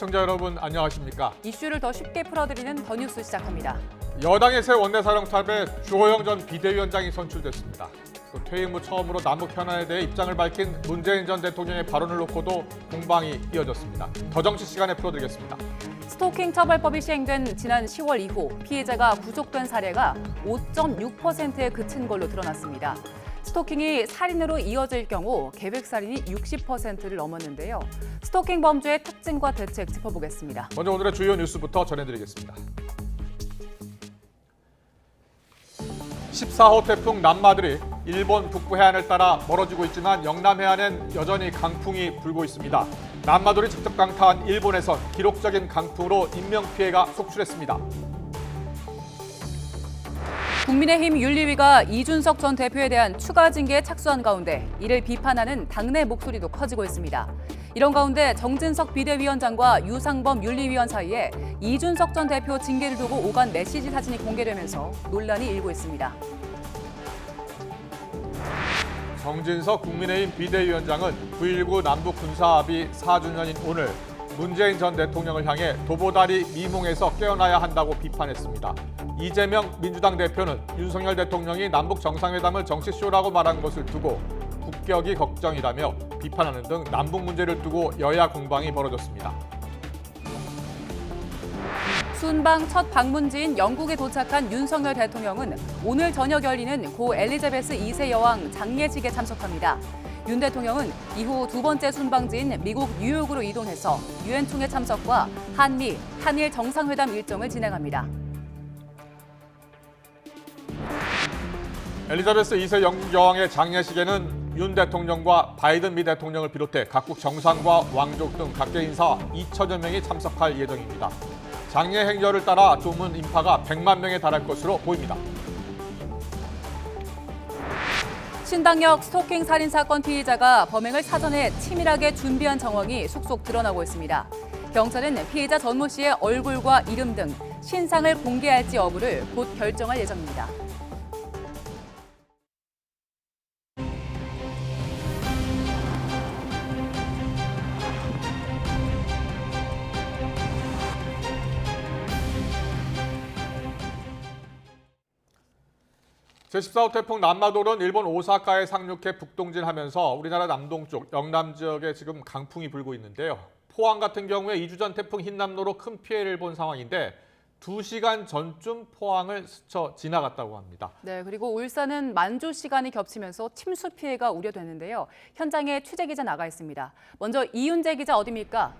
시청자 여러분 안녕하십니까? 이슈를 더 쉽게 풀어드리는 더 뉴스 시작합니다. 여당의 새 원내사령탑에 주호영 전 비대위원장이 선출됐습니다. 또 퇴임 후 처음으로 남북 현안에 대해 입장을 밝힌 문재인 전 대통령의 발언을 놓고도 공방이 이어졌습니다. 더 정치 시간에 풀어드리겠습니다. 스토킹 처벌법이 시행된 지난 10월 이후 피해자가 구속된 사례가 5.6%에 그친 걸로 드러났습니다. 스토킹이 살인으로 이어질 경우 계획살인이 60%를 넘었는데요. 스토킹 범죄의 특징과 대책 짚어보겠습니다. 먼저 오늘의 주요 뉴스부터 전해드리겠습니다. 14호 태풍 남마들이 일본 북부 해안을 따라 멀어지고 있지만 영남 해안엔 여전히 강풍이 불고 있습니다. 남마돌이 직접 강타한 일본에선 기록적인 강풍으로 인명피해가 속출했습니다. 국민의힘 윤리위가 이준석 전 대표에 대한 추가 징계에 착수한 가운데 이를 비판하는 당내 목소리도 커지고 있습니다. 이런 가운데 정진석 비대위원장과 유상범 윤리위원 사이에 이준석 전 대표 징계를 두고 오간 메시지 사진이 공개되면서 논란이 일고 있습니다. 정진석 국민의힘 비대위원장은 9.19 남북 군사합의 4주년인 오늘 문재인 전 대통령을 향해 도보다리 미몽에서 깨어나야 한다고 비판했습니다. 이재명 민주당 대표는 윤석열 대통령이 남북 정상회담을 정치쇼라고 말한 것을 두고 국격이 걱정이라며 비판하는 등 남북 문제를 두고 여야 공방이 벌어졌습니다. 순방 첫 방문지인 영국에 도착한 윤석열 대통령은 오늘 저녁 열리는 고 엘리자베스 2세 여왕 장례식에 참석합니다. 윤 대통령은 이후 두 번째 순방지인 미국 뉴욕으로 이동해서 유엔 총회 참석과 한미, 한일 정상회담 일정을 진행합니다. 엘리자베스 2세 영국 여왕의 장례식에는 윤 대통령과 바이든 미 대통령을 비롯해 각국 정상과 왕족 등 각계 인사 2천여 명이 참석할 예정입니다. 장례 행렬을 따라 조문 인파가 100만 명에 달할 것으로 보입니다. 신당역 스토킹 살인 사건 피의자가 범행을 사전에 치밀하게 준비한 정황이 속속 드러나고 있습니다. 경찰은 피해자 전모 씨의 얼굴과 이름 등 신상을 공개할지 여부를 곧 결정할 예정입니다. 제14호 태풍 남마돌은 일본 오사카에 상륙해 북동진하면서 우리나라 남동쪽 영남 지역에 지금 강풍이 불고 있는데요. 포항 같은 경우에 2주 전 태풍 흰남노로 큰 피해를 본 상황인데 2시간 전쯤 포항을 스쳐 지나갔다고 합니다. 네, 그리고 울산은 만조 시간이 겹치면서 침수 피해가 우려되는데요. 현장에 취재 기자 나가 있습니다. 먼저 이윤재 기자 어디입니까?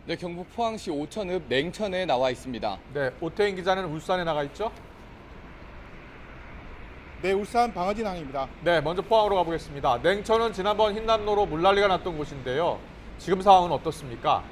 네, 경북 포항시 오천읍 냉천에 나와 있습니다. 네, 오태인 기자는 울산에 나가 있죠? 네, 울산 방어진항입니다. 네, 먼저 포항으로 가보겠습니다. 냉천은 지난번 흰남노로 물난리가 났던 곳인데요. 지금 상황은 어떻습니까?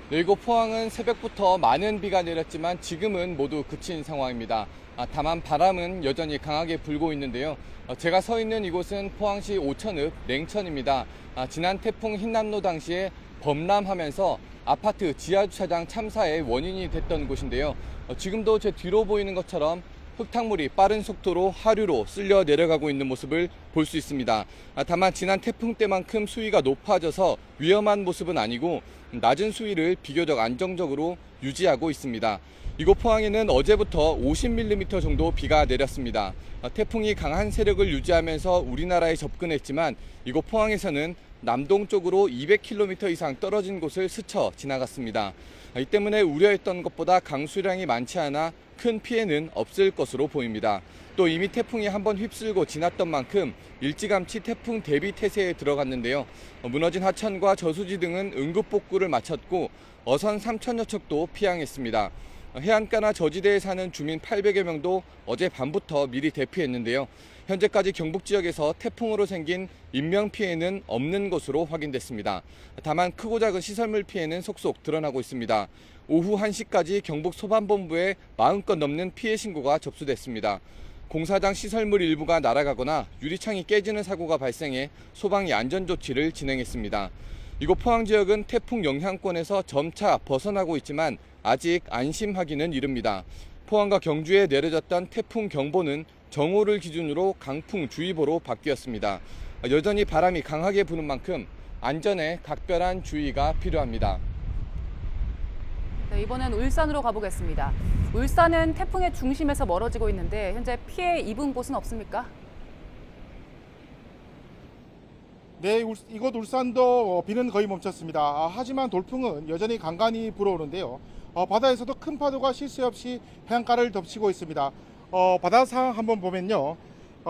네, 이곳 포항은 새벽부터 많은 비가 내렸지만 지금은 모두 그친 상황입니다. 다만 바람은 여전히 강하게 불고 있는데요. 제가 서 있는 이곳은 포항시 오천읍 냉천입니다. 지난 태풍 흰남노 당시에 범람하면서 아파트 지하주차장 참사의 원인이 됐던 곳인데요. 지금도 제 뒤로 보이는 것처럼 흙탕물이 빠른 속도로 하류로 쓸려 내려가고 있는 모습을 볼 수 있습니다. 다만 지난 태풍 때만큼 수위가 높아져서 위험한 모습은 아니고 낮은 수위를 비교적 안정적으로 유지하고 있습니다. 이곳 포항에는 어제부터 50mm 정도 비가 내렸습니다. 태풍이 강한 세력을 유지하면서 우리나라에 접근했지만 이곳 포항에서는 남동쪽으로 200km 이상 떨어진 곳을 스쳐 지나갔습니다. 이 때문에 우려했던 것보다 강수량이 많지 않아 큰 피해는 없을 것으로 보입니다. 또 이미 태풍이 한번 휩쓸고 지났던 만큼 일찌감치 태풍 대비 태세에 들어갔는데요. 무너진 하천과 저수지 등은 응급복구를 마쳤고 어선 3천여 척도 피항했습니다. 해안가나 저지대에 사는 주민 800여 명도 어제 밤부터 미리 대피했는데요. 현재까지 경북 지역에서 태풍으로 생긴 인명피해는 없는 것으로 확인됐습니다. 다만 크고 작은 시설물 피해는 속속 드러나고 있습니다. 오후 1시까지 경북 소방본부에 40건 넘는 피해 신고가 접수됐습니다. 공사장 시설물 일부가 날아가거나 유리창이 깨지는 사고가 발생해 소방이 안전조치를 진행했습니다. 이곳 포항 지역은 태풍 영향권에서 점차 벗어나고 있지만 아직 안심하기는 이릅니다. 포항과 경주에 내려졌던 태풍 경보는 정오를 기준으로 강풍주의보로 바뀌었습니다. 여전히 바람이 강하게 부는 만큼 안전에 각별한 주의가 필요합니다. 네, 이번엔 울산으로 가보겠습니다. 울산은 태풍의 중심에서 멀어지고 있는데 현재 피해 입은 곳은 없습니까? 네, 이곳 울산도 비는 거의 멈췄습니다. 하지만 돌풍은 여전히 간간히 불어오는데요. 바다에서도 큰 파도가 쉴 새 없이 해안가를 덮치고 있습니다. 바다 상황 한번 보면요.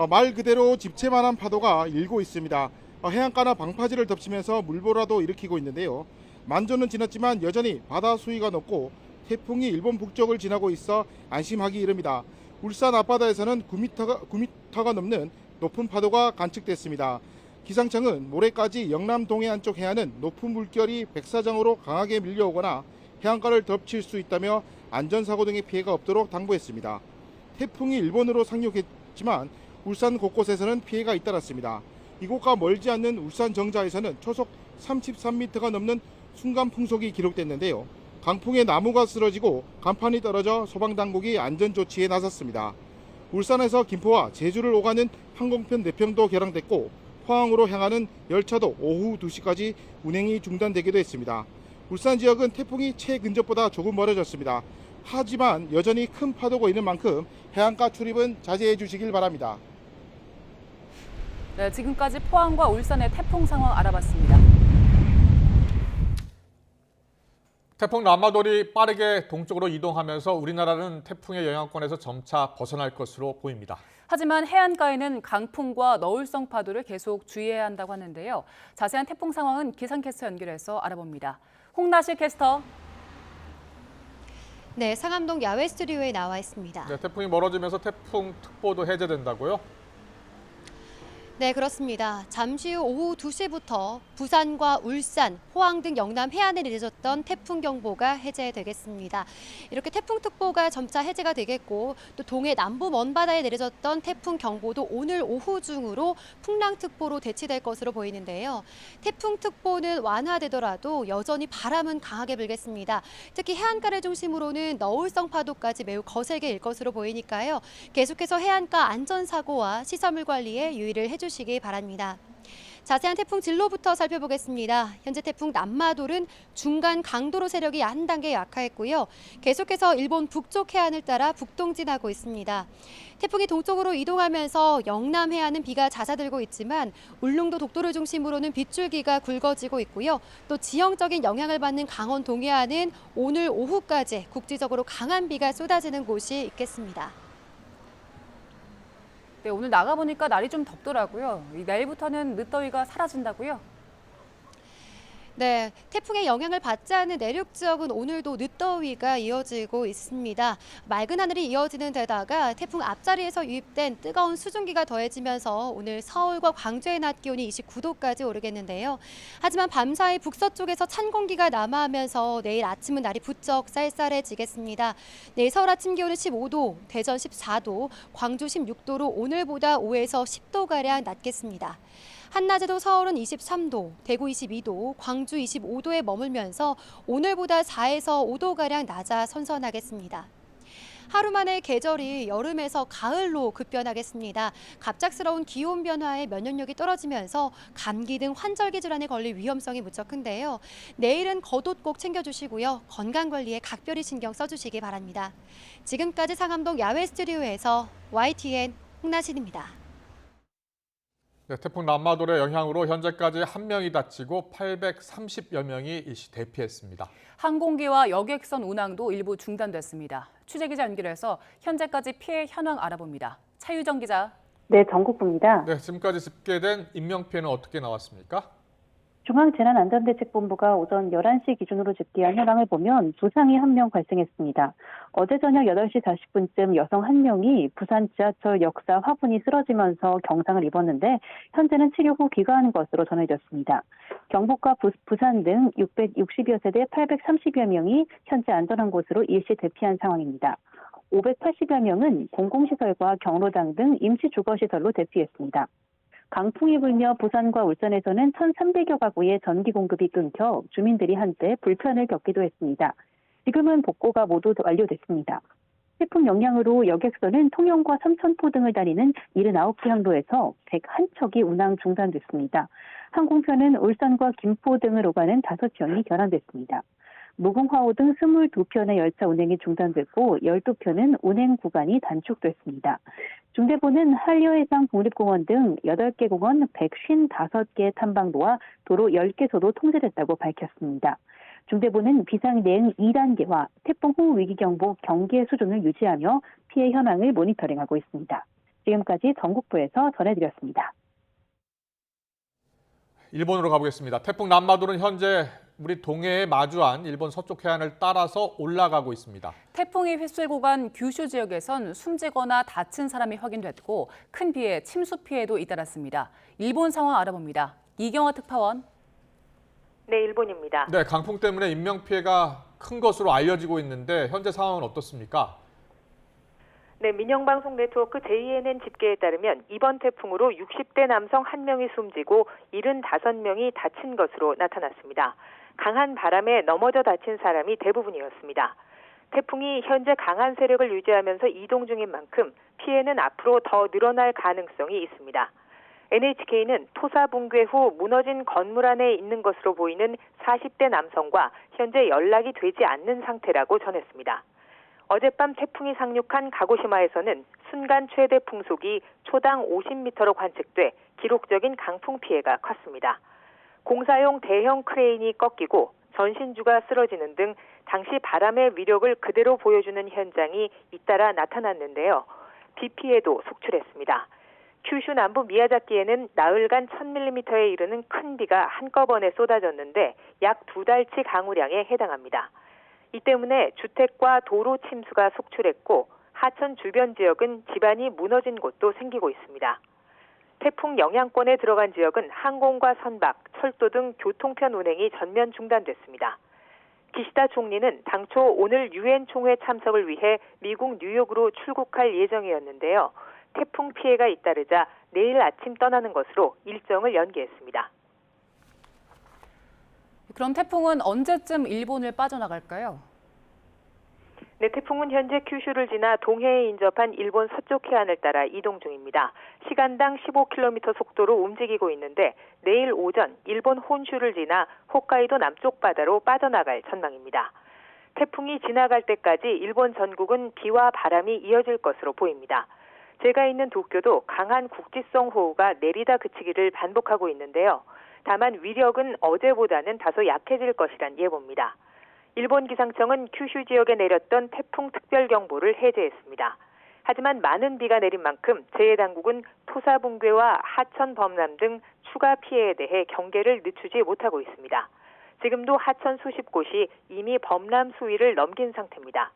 말 그대로 집채만한 파도가 일고 있습니다. 해안가나 방파제를 덮치면서 물보라도 일으키고 있는데요. 만조는 지났지만 여전히 바다 수위가 높고 태풍이 일본 북쪽을 지나고 있어 안심하기 이릅니다. 울산 앞바다에서는 9m가 넘는 높은 파도가 관측됐습니다. 기상청은 모레까지 영남 동해안 쪽 해안은 높은 물결이 백사장으로 강하게 밀려오거나 해안가를 덮칠 수 있다며 안전사고 등의 피해가 없도록 당부했습니다. 태풍이 일본으로 상륙했지만 울산 곳곳에서는 피해가 잇따랐습니다. 이곳과 멀지 않는 울산 정자에서는 초속 33m가 넘는 순간 풍속이 기록됐는데요. 강풍에 나무가 쓰러지고 간판이 떨어져 소방당국이 안전조치에 나섰습니다. 울산에서 김포와 제주를 오가는 항공편 4편도 결항됐고 포항으로 향하는 열차도 오후 2시까지 운행이 중단되기도 했습니다. 울산 지역은 태풍이 최근접보다 조금 멀어졌습니다. 하지만 여전히 큰 파도가 있는 만큼 해안가 출입은 자제해 주시길 바랍니다. 네, 지금까지 포항과 울산의 태풍 상황 알아봤습니다. 태풍 람마돌이 빠르게 동쪽으로 이동하면서 우리나라는 태풍의 영향권에서 점차 벗어날 것으로 보입니다. 하지만 해안가에는 강풍과 너울성 파도를 계속 주의해야 한다고 하는데요. 자세한 태풍 상황은 기상캐스터 연결해서 알아봅니다. 홍나실 캐스터. 네, 상암동 야외 스튜디오에 나와 있습니다. 네, 태풍이 멀어지면서 태풍특보도 해제된다고요? 네, 그렇습니다. 잠시 후 오후 2시부터 부산과 울산, 포항 등 영남 해안에 내려졌던 태풍 경보가 해제되겠습니다. 이렇게 태풍특보가 점차 해제가 되겠고 또 동해 남부 먼바다에 내려졌던 태풍 경보도 오늘 오후 중으로 풍랑특보로 대치될 것으로 보이는데요. 태풍특보는 완화되더라도 여전히 바람은 강하게 불겠습니다. 특히 해안가를 중심으로는 너울성 파도까지 매우 거세게 일 것으로 보이니까요. 계속해서 해안가 안전사고와 시설물 관리에 유의를 해주시기 바랍니다. 자세한 태풍 진로부터 살펴보겠습니다. 현재 태풍 남마돌은 중간 강도로 세력이 한 단계 약화했고요. 계속해서 일본 북쪽 해안을 따라 북동진하고 있습니다. 태풍이 동쪽으로 이동하면서 영남 해안은 비가 잦아들고 있지만 울릉도 독도를 중심으로는 빗줄기가 굵어지고 있고요. 또 지형적인 영향을 받는 강원 동해안은 오늘 오후까지 국지적으로 강한 비가 쏟아지는 곳이 있겠습니다. 네, 오늘 나가보니까 날이 좀 덥더라고요. 내일부터는 늦더위가 사라진다고요? 네, 태풍의 영향을 받지 않는 내륙 지역은 오늘도 늦더위가 이어지고 있습니다. 맑은 하늘이 이어지는 데다가 태풍 앞자리에서 유입된 뜨거운 수증기가 더해지면서 오늘 서울과 광주의 낮 기온이 29도까지 오르겠는데요. 하지만 밤사이 북서쪽에서 찬 공기가 남하하면서 내일 아침은 날이 부쩍 쌀쌀해지겠습니다. 내일 서울 아침 기온은 15도, 대전 14도, 광주 16도로 오늘보다 5에서 10도가량 낮겠습니다. 한낮에도 서울은 23도, 대구 22도, 광주 25도에 머물면서 오늘보다 4에서 5도가량 낮아 선선하겠습니다. 하루 만에 계절이 여름에서 가을로 급변하겠습니다. 갑작스러운 기온 변화에 면역력이 떨어지면서 감기 등 환절기 질환에 걸릴 위험성이 무척 큰데요. 내일은 겉옷 꼭 챙겨주시고요. 건강관리에 각별히 신경 써주시기 바랍니다. 지금까지 상암동 야외 스튜디오에서 YTN 홍나신입니다. 네, 태풍 람마돌의 영향으로 현재까지 1명이 다치고 830여 명이 일시 대피했습니다. 항공기와 여객선 운항도 일부 중단됐습니다. 취재기자 연결해서 현재까지 피해 현황 알아봅니다. 차유정 기자. 네, 전국부입니다. 네, 지금까지 집계된 인명피해는 어떻게 나왔습니까? 중앙재난안전대책본부가 오전 11시 기준으로 집계한 현황을 보면 부상이 1명 발생했습니다. 어제 저녁 8시 40분쯤 여성 1명이 부산 지하철 역사 화분이 쓰러지면서 경상을 입었는데 현재는 치료 후 귀가하는 것으로 전해졌습니다. 경북과 부산 등 660여 세대 830여 명이 현재 안전한 곳으로 일시 대피한 상황입니다. 580여 명은 공공시설과 경로당 등 임시주거시설로 대피했습니다. 강풍이 불며 부산과 울산에서는 1,300여 가구의 전기 공급이 끊겨 주민들이 한때 불편을 겪기도 했습니다. 지금은 복구가 모두 완료됐습니다. 태풍 영향으로 여객선은 통영과 삼천포 등을 다니는 79개 항로에서 101척이 운항 중단됐습니다. 항공편은 울산과 김포 등을 오가는 5편이 결항됐습니다. 무궁화호 등 22편의 열차 운행이 중단됐고 12편은 운행 구간이 단축됐습니다. 중대본은 한려해상 국립공원 등 8개 공원 155개 탐방로와 도로 10개소도 통제됐다고 밝혔습니다. 중대본은 비상대응 2단계와 태풍 후 위기경보 경계 수준을 유지하며 피해 현황을 모니터링하고 있습니다. 지금까지 전국부에서 전해드렸습니다. 일본으로 가보겠습니다. 태풍 남마도는 현재 우리 동해에 마주한 일본 서쪽 해안을 따라서 올라가고 있습니다. 태풍이 휩쓸고 간 규슈 지역에선 숨지거나 다친 사람이 확인됐고 큰 피해, 침수 피해도 잇따랐습니다. 일본 상황 알아봅니다. 이경화 특파원. 네, 일본입니다. 네, 강풍 때문에 인명피해가 큰 것으로 알려지고 있는데 현재 상황은 어떻습니까? 네, 민영방송 네트워크 JNN 집계에 따르면 이번 태풍으로 60대 남성 1명이 숨지고 75명이 다친 것으로 나타났습니다. 강한 바람에 넘어져 다친 사람이 대부분이었습니다. 태풍이 현재 강한 세력을 유지하면서 이동 중인 만큼 피해는 앞으로 더 늘어날 가능성이 있습니다. NHK는 토사 붕괴 후 무너진 건물 안에 있는 것으로 보이는 40대 남성과 현재 연락이 되지 않는 상태라고 전했습니다. 어젯밤 태풍이 상륙한 가고시마에서는 순간 최대 풍속이 초당 50m로 관측돼 기록적인 강풍 피해가 컸습니다. 공사용 대형 크레인이 꺾이고 전신주가 쓰러지는 등 당시 바람의 위력을 그대로 보여주는 현장이 잇따라 나타났는데요. 비 피해도 속출했습니다. 큐슈 남부 미야자키에는 나흘간 1000mm에 이르는 큰 비가 한꺼번에 쏟아졌는데 약 2달치 강우량에 해당합니다. 이 때문에 주택과 도로 침수가 속출했고 하천 주변 지역은 지반이 무너진 곳도 생기고 있습니다. 태풍 영향권에 들어간 지역은 항공과 선박, 철도 등 교통편 운행이 전면 중단됐습니다. 기시다 총리는 당초 오늘 유엔 총회 참석을 위해 미국 뉴욕으로 출국할 예정이었는데요. 태풍 피해가 잇따르자 내일 아침 떠나는 것으로 일정을 연기했습니다. 그럼 태풍은 언제쯤 일본을 빠져나갈까요? 네, 태풍은 현재 큐슈를 지나 동해에 인접한 일본 서쪽 해안을 따라 이동 중입니다. 시간당 15km 속도로 움직이고 있는데 내일 오전 일본 혼슈를 지나 홋카이도 남쪽 바다로 빠져나갈 전망입니다. 태풍이 지나갈 때까지 일본 전국은 비와 바람이 이어질 것으로 보입니다. 제가 있는 도쿄도 강한 국지성 호우가 내리다 그치기를 반복하고 있는데요. 다만 위력은 어제보다는 다소 약해질 것이란 예보입니다. 일본 기상청은 큐슈 지역에 내렸던 태풍 특별경보를 해제했습니다. 하지만 많은 비가 내린 만큼 재해당국은 토사 붕괴와 하천 범람 등 추가 피해에 대해 경계를 늦추지 못하고 있습니다. 지금도 하천 수십 곳이 이미 범람 수위를 넘긴 상태입니다.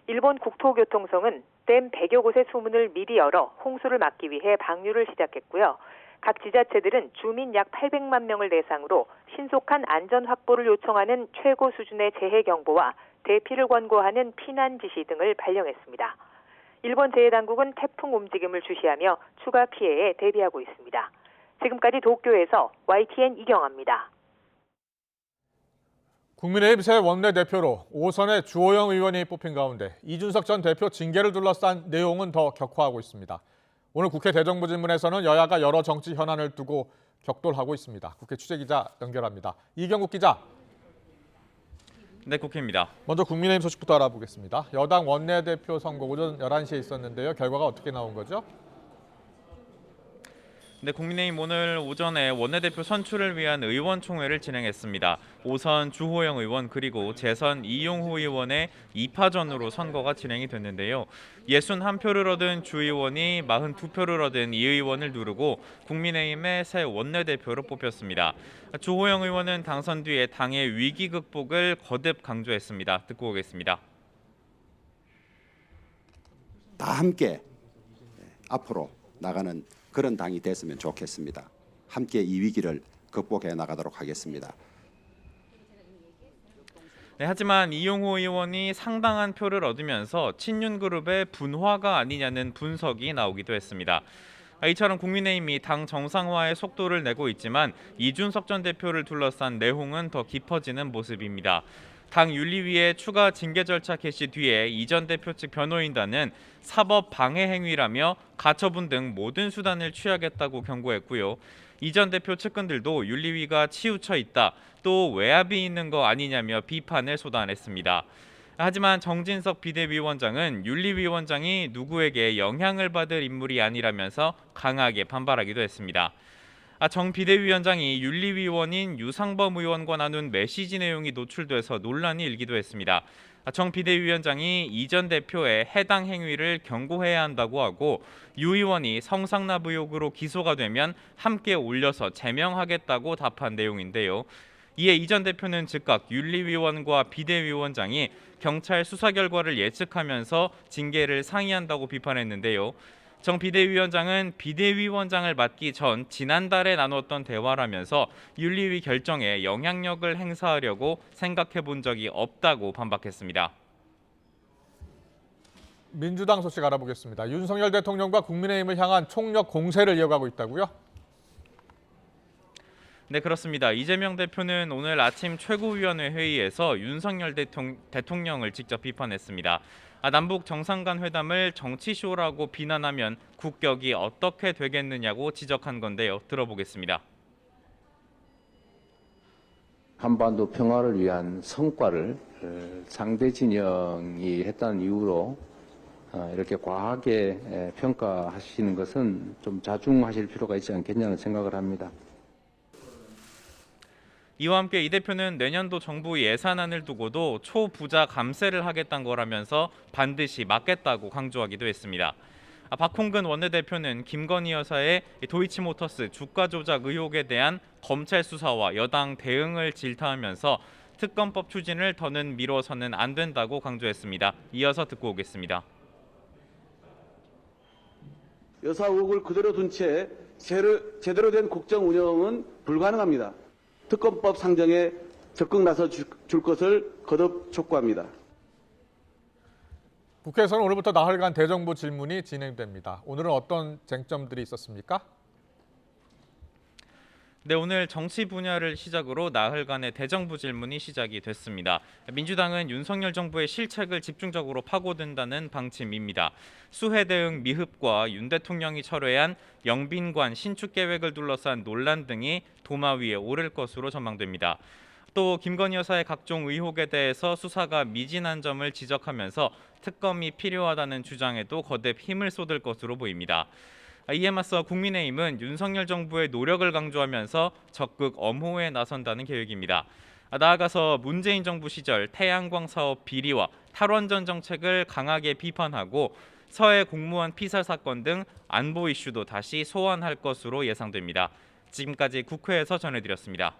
일본 국토교통성은 댐 100여 곳의 수문을 미리 열어 홍수를 막기 위해 방류를 시작했고요. 각 지자체들은 주민 약 800만 명을 대상으로 신속한 안전 확보를 요청하는 최고 수준의 재해 경보와 대피를 권고하는 피난 지시 등을 발령했습니다. 일본 재해당국은 태풍 움직임을 주시하며 추가 피해에 대비하고 있습니다. 지금까지 도쿄에서 YTN 이경아입니다. 국민의힘 새 원내대표로 5선의 주호영 의원이 뽑힌 가운데 이준석 전 대표 징계를 둘러싼 내용은 더 격화하고 있습니다. 오늘 국회 대정부질문에서는 여야가 여러 정치 현안을 두고 격돌하고 있습니다. 국회 취재기자 연결합니다. 이경국 기자. 네, 국회입니다. 먼저 국민의힘 소식부터 알아보겠습니다. 여당 원내대표 선거 오전 11시에 있었는데요. 결과가 어떻게 나온 거죠? 네, 국민의힘 오늘 오전에 원내대표 선출을 위한 의원총회를 진행했습니다. 5선 주호영 의원 그리고 재선 이용호 의원의 2파전으로 선거가 진행이 됐는데요. 61표를 얻은 주 의원이 42표를 얻은 이 의원을 누르고 국민의힘의 새 원내대표로 뽑혔습니다. 주호영 의원은 당선 뒤에 당의 위기 극복을 거듭 강조했습니다. 듣고 오겠습니다. 다 함께 앞으로 나가는 그런 당이 됐으면 좋겠습니다. 함께 이 위기를 극복해 나가도록 하겠습니다. 네, 하지만 이용호 의원이 상당한 표를 얻으면서 친윤그룹의 분화가 아니냐는 분석이 나오기도 했습니다. 이처럼 국민의힘이 당 정상화의 속도를 내고 있지만 이준석 전 대표를 둘러싼 내홍은 더 깊어지는 모습입니다. 당 윤리위의 추가 징계 절차 개시 뒤에 이 전 대표 측 변호인단은 사법 방해 행위라며 가처분 등 모든 수단을 취하겠다고 경고했고요. 이 전 대표 측근들도 윤리위가 치우쳐 있다, 또 외압이 있는 거 아니냐며 비판을 쏟아냈습니다. 하지만 정진석 비대위원장은 윤리위원장이 누구에게 영향을 받을 인물이 아니라면서 강하게 반발하기도 했습니다. 정 비대위원장이 윤리위원인 유상범 의원과 나눈 메시지 내용이 노출돼서 논란이 일기도 했습니다. 정 비대위원장이 이 전 대표의 해당 행위를 경고해야 한다고 하고 유 의원이 성상납 의혹으로 기소가 되면 함께 올려서 제명하겠다고 답한 내용인데요. 이에 이 전 대표는 즉각 윤리위원과 비대위원장이 경찰 수사 결과를 예측하면서 징계를 상의한다고 비판했는데요. 정 비대위원장은 비대위원장을 맡기 전 지난달에 나눴던 대화라면서 윤리위 결정에 영향력을 행사하려고 생각해 본 적이 없다고 반박했습니다. 민주당 소식 알아보겠습니다. 윤석열 대통령과 국민의힘을 향한 총력 공세를 이어가고 있다고요? 네, 그렇습니다. 이재명 대표는 오늘 아침 최고위원회 회의에서 윤석열 대통령을 직접 비판했습니다. 남북 정상 간 회담을 정치쇼라고 비난하면 국격이 어떻게 되겠느냐고 지적한 건데요. 들어보겠습니다. 한반도 평화를 위한 성과를 상대 진영이 했다는 이유로 이렇게 과하게 평가하시는 것은 좀 자중하실 필요가 있지 않겠냐는 생각을 합니다. 이와 함께 이 대표는 내년도 정부 예산안을 두고도 초부자 감세를 하겠다는 거라면서 반드시 막겠다고 강조하기도 했습니다. 박홍근 원내대표는 김건희 여사의 도이치모터스 주가 조작 의혹에 대한 검찰 수사와 여당 대응을 질타하면서 특검법 추진을 더는 미뤄서는 안 된다고 강조했습니다. 이어서 듣고 오겠습니다. 여사 의혹을 그대로 둔 채 제대로 된 국정 운영은 불가능합니다. 특검법 상정에 적극 나서 줄 것을 거듭 촉구합니다. 국회에서는 오늘부터 나흘간 대정부 질문이 진행됩니다. 오늘은 어떤 쟁점들이 있었습니까? 네, 오늘 정치 분야를 시작으로 나흘간의 대정부 질문이 시작이 됐습니다. 민주당은 윤석열 정부의 실책을 집중적으로 파고든다는 방침입니다. 수해 대응 미흡과 윤 대통령이 철회한 영빈관 신축 계획을 둘러싼 논란 등이 도마 위에 오를 것으로 전망됩니다. 또 김건희 여사의 각종 의혹에 대해서 수사가 미진한 점을 지적하면서 특검이 필요하다는 주장에도 거듭 힘을 쏟을 것으로 보입니다. 이에 맞서 국민의힘은 윤석열 정부의 노력을 강조하면서 적극 엄호에 나선다는 계획입니다. 나아가서 문재인 정부 시절 태양광 사업 비리와 탈원전 정책을 강하게 비판하고 서해 공무원 피살 사건 등 안보 이슈도 다시 소환할 것으로 예상됩니다. 지금까지 국회에서 전해드렸습니다.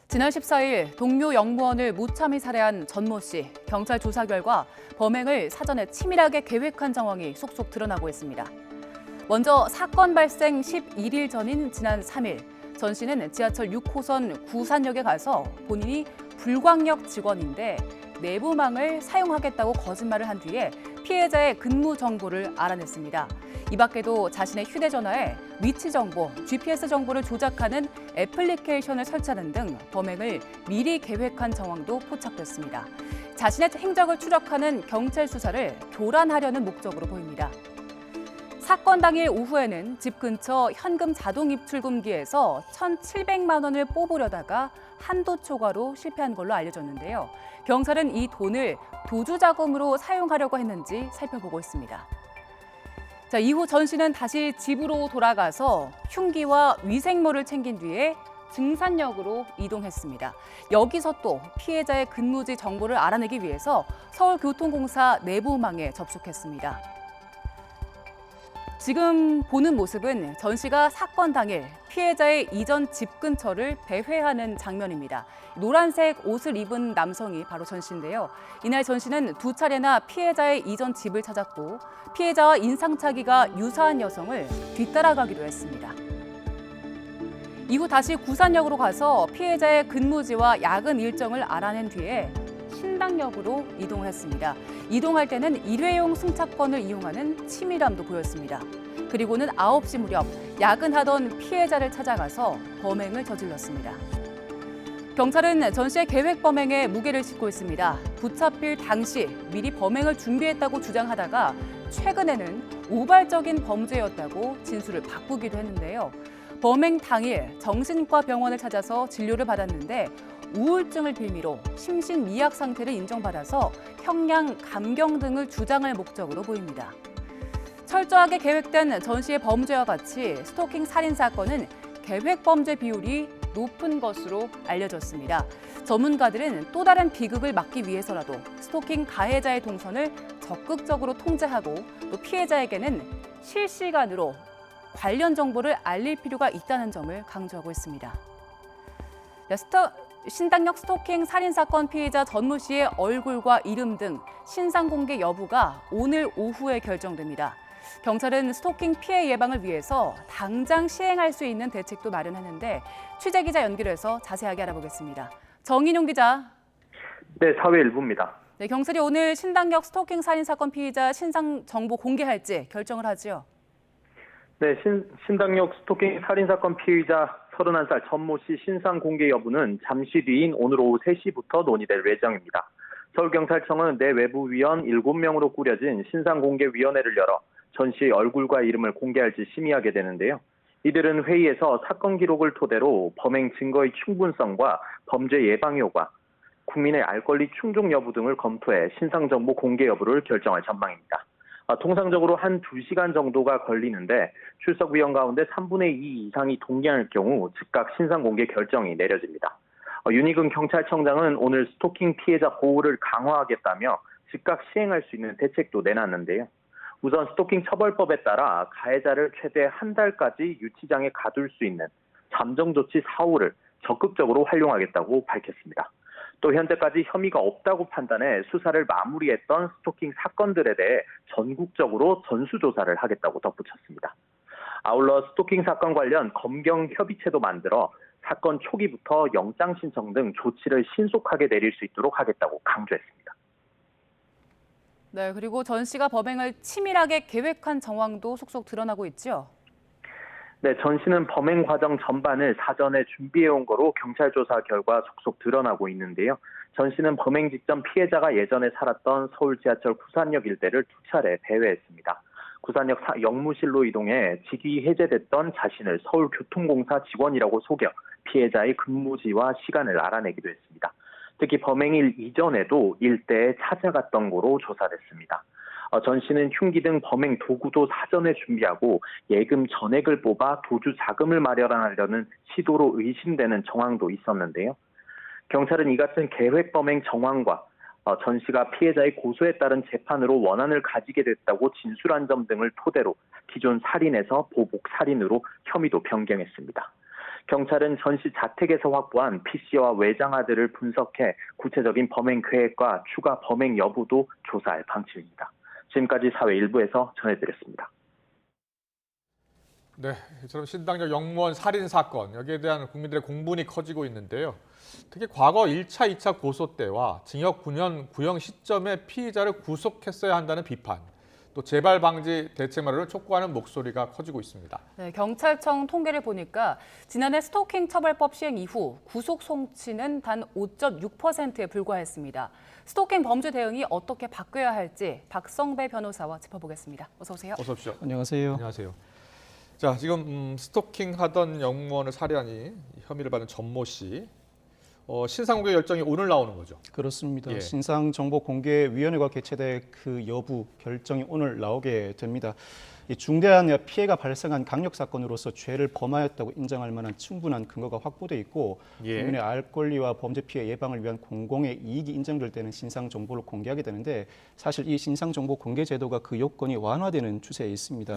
지난 14일 동료 영무원을 무참히 살해한 전모 씨. 경찰 조사 결과 범행을 사전에 치밀하게 계획한 정황이 속속 드러나고 있습니다. 먼저 사건 발생 11일 전인 지난 3일 전 씨는 지하철 6호선 구산역에 가서 본인이 불광역 직원인데 내부망을 사용하겠다고 거짓말을 한 뒤에 피해자의 근무 정보를 알아냈습니다. 이 밖에도 자신의 휴대전화에 위치 정보, GPS 정보를 조작하는 애플리케이션을 설치하는 등 범행을 미리 계획한 정황도 포착됐습니다. 자신의 행적을 추적하는 경찰 수사를 교란하려는 목적으로 보입니다. 사건 당일 오후에는 집 근처 현금 자동 입출금기에서 1,700만 원을 뽑으려다가 한도 초과로 실패한 걸로 알려졌는데요. 경찰은 이 돈을 도주 자금으로 사용하려고 했는지 살펴보고 있습니다. 이후 전 씨는 다시 집으로 돌아가서 흉기와 위생모를 챙긴 뒤에 증산역으로 이동했습니다. 여기서 또 피해자의 근무지 정보를 알아내기 위해서 서울교통공사 내부망에 접속했습니다. 지금 보는 모습은 전 씨가 사건 당일 피해자의 이전 집 근처를 배회하는 장면입니다. 노란색 옷을 입은 남성이 바로 전 씨인데요. 이날 전 씨는 2차례나 피해자의 이전 집을 찾았고 피해자와 인상착의가 유사한 여성을 뒤따라가기도 했습니다. 이후 다시 구산역으로 가서 피해자의 근무지와 야근 일정을 알아낸 뒤에 신당역으로 이동을 했습니다. 이동할 때는 일회용 승차권을 이용하는 치밀함도 보였습니다. 그리고는 9시 무렵 야근하던 피해자를 찾아가서 범행을 저질렀습니다. 경찰은 전 씨의 계획 범행에 무게를 싣고 있습니다. 붙잡힐 당시 미리 범행을 준비했다고 주장하다가 최근에는 우발적인 범죄였다고 진술을 바꾸기도 했는데요. 범행 당일 정신과 병원을 찾아서 진료를 받았는데 우울증을 빌미로 심신미약 상태를 인정받아서 형량 감경 등을 주장할 목적으로 보입니다. 철저하게 계획된 전 씨의 범죄와 같이 스토킹 살인 사건은 계획 범죄 비율이 높은 것으로 알려졌습니다. 전문가들은 또 다른 비극을 막기 위해서라도 스토킹 가해자의 동선을 적극적으로 통제하고 또 피해자에게는 실시간으로 관련 정보를 알릴 필요가 있다는 점을 강조하고 있습니다. 신당역 스토킹 살인 사건 피해자 전모 씨의 얼굴과 이름 등 신상 공개 여부가 오늘 오후에 결정됩니다. 경찰은 스토킹 피해 예방을 위해서 당장 시행할 수 있는 대책도 마련하는데 취재 기자 연결해서 자세하게 알아보겠습니다. 정인용 기자. 네, 사회 일부입니다. 네, 경찰이 오늘 신당역 스토킹 살인 사건 피해자 신상 정보 공개할지 결정을 하지요. 네, 신당역 스토킹 살인 사건 피의자 31살 전모 씨 신상 공개 여부는 잠시 뒤인 오늘 오후 3시부터 논의될 예정입니다. 서울경찰청은 내 외부위원 7명으로 꾸려진 신상공개위원회를 열어 전 씨의 얼굴과 이름을 공개할지 심의하게 되는데요. 이들은 회의에서 사건 기록을 토대로 범행 증거의 충분성과 범죄 예방 효과, 국민의 알 권리 충족 여부 등을 검토해 신상정보 공개 여부를 결정할 전망입니다. 통상적으로 한 2시간 정도가 걸리는데 출석 위원 가운데 3분의 2 이상이 동의할 경우 즉각 신상공개 결정이 내려집니다. 윤희근 경찰청장은 오늘 스토킹 피해자 보호를 강화하겠다며 즉각 시행할 수 있는 대책도 내놨는데요. 우선 스토킹 처벌법에 따라 가해자를 최대 한 달까지 유치장에 가둘 수 있는 잠정조치 사후를 적극적으로 활용하겠다고 밝혔습니다. 또 현재까지 혐의가 없다고 판단해 수사를 마무리했던 스토킹 사건들에 대해 전국적으로 전수조사를 하겠다고 덧붙였습니다. 아울러 스토킹 사건 관련 검경협의체도 만들어 사건 초기부터 영장 신청 등 조치를 신속하게 내릴 수 있도록 하겠다고 강조했습니다. 네, 그리고 전 씨가 범행을 치밀하게 계획한 정황도 속속 드러나고 있죠. 네, 전 씨는 범행 과정 전반을 사전에 준비해온 거로 경찰 조사 결과 속속 드러나고 있는데요. 전 씨는 범행 직전 피해자가 예전에 살았던 서울 지하철 구산역 일대를 2차례 배회했습니다. 구산역 역무실로 이동해 직위 해제됐던 자신을 서울교통공사 직원이라고 속여 피해자의 근무지와 시간을 알아내기도 했습니다. 특히 범행일 이전에도 일대에 찾아갔던 거로 조사됐습니다. 전 씨는 흉기 등 범행 도구도 사전에 준비하고 예금 전액을 뽑아 도주 자금을 마련하려는 시도로 의심되는 정황도 있었는데요. 경찰은 이 같은 계획 범행 정황과 전 씨가 피해자의 고소에 따른 재판으로 원한을 가지게 됐다고 진술한 점 등을 토대로 기존 살인에서 보복 살인으로 혐의도 변경했습니다. 경찰은 전 씨 자택에서 확보한 PC와 외장하드를 분석해 구체적인 범행 계획과 추가 범행 여부도 조사할 방침입니다. 지금까지 사회 일부에서 전해드렸습니다. 네, 이처럼 신당역 영무원 살인 사건 여기에 대한 국민들의 공분이 커지고 있는데요. 특히 과거 1차, 2차 고소 때와 징역 9년 구형 시점에 피의자를 구속했어야 한다는 비판, 또 재발 방지 대책 마련을 촉구하는 목소리가 커지고 있습니다. 네, 경찰청 통계를 보니까 지난해 스토킹 처벌법 시행 이후 구속 송치는 단 5.6%에 불과했습니다. 스토킹 범죄 대응이 어떻게 바뀌어야 할지 박성배 변호사와 짚어보겠습니다. 어서 오세요. 어서 오십시오. 안녕하세요. 안녕하세요. 자, 지금 스토킹 하던 영무원을 살해하니 혐의를 받은 전모 씨. 신상공개 결정이 오늘 나오는 거죠? 그렇습니다. 예. 신상정보공개위원회가 개최될 그 여부 결정이 오늘 나오게 됩니다. 이 중대한 피해가 발생한 강력 사건으로서 죄를 범하였다고 인정할 만한 충분한 근거가 확보돼 있고 국민의 알 권리와 범죄 피해 예방을 위한 공공의 이익이 인정될 때는 신상 정보를 공개하게 되는데 사실 이 신상 정보 공개 제도가 그 요건이 완화되는 추세에 있습니다.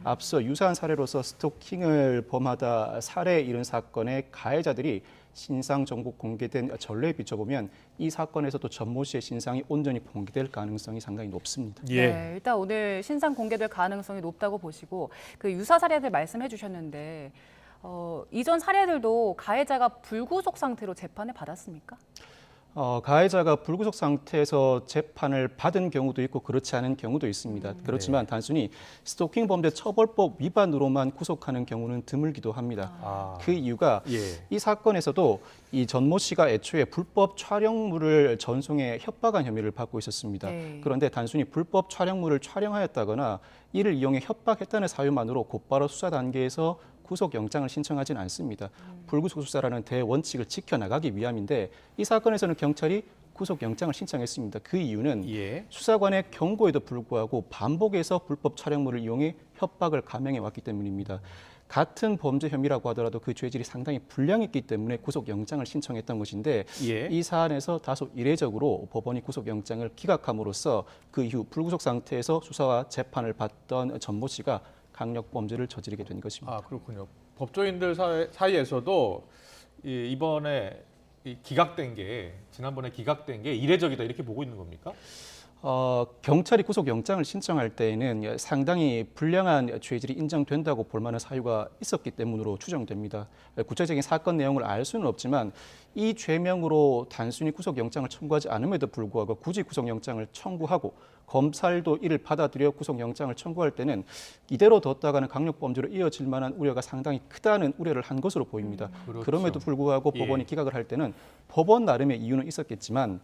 앞서 유사한 사례로서 스토킹을 범하다 살해에 이른 사건의 가해자들이 신상 정보 공개된 전례에 비춰보면 이 사건에서도 전모 씨의 신상이 온전히 공개될 가능성이 상당히 높습니다. 네, 일단 오늘 신상 공개될 가능성이 높다고 보시고 그 유사 사례들 말씀해 주셨는데 이전 사례들도 가해자가 불구속 상태로 재판을 받았습니까? 가해자가 불구속 상태에서 재판을 받은 경우도 있고 그렇지 않은 경우도 있습니다. 그렇지만 단순히 스토킹 범죄 처벌법 위반으로만 구속하는 경우는 드물기도 합니다. 그 이유가 이 사건에서도 이 전모 씨가 애초에 불법 촬영물을 전송해 협박한 혐의를 받고 있었습니다. 그런데 단순히 불법 촬영물을 촬영하였다거나 이를 이용해 협박했다는 사유만으로 곧바로 수사 단계에서 구속영장을 신청하지는 않습니다. 불구속 수사라는 대원칙을 지켜나가기 위함인데 이 사건에서는 경찰이 구속영장을 신청했습니다. 그 이유는 수사관의 경고에도 불구하고 반복해서 불법 촬영물을 이용해 협박을 감행해 왔기 때문입니다. 같은 범죄 혐의라고 하더라도 그 죄질이 상당히 불량했기 때문에 구속영장을 신청했던 것인데 이 사안에서 다소 이례적으로 법원이 구속영장을 기각함으로써 그 이후 불구속 상태에서 수사와 재판을 받던 전모 씨가 강력범죄를 저지르게 된 것입니다. 그렇군요. 법조인들 사이에서도 이번에 기각된 게 지난번에 기각된 게 이례적이다 이렇게 보고 있는 겁니까? 경찰이 구속영장을 신청할 때에는 상당히 불량한 죄질이 인정된다고 볼 만한 사유가 있었기 때문으로 추정됩니다. 구체적인 사건 내용을 알 수는 없지만 이 죄명으로 단순히 구속영장을 청구하지 않음에도 불구하고 굳이 구속영장을 청구하고 검찰도 이를 받아들여 구속영장을 청구할 때는 이대로 뒀다가는 강력범죄로 이어질 만한 우려가 상당히 크다는 우려를 한 것으로 보입니다. 그럼에도 불구하고 법원이 기각을 할 때는 법원 나름의 이유는 있었겠지만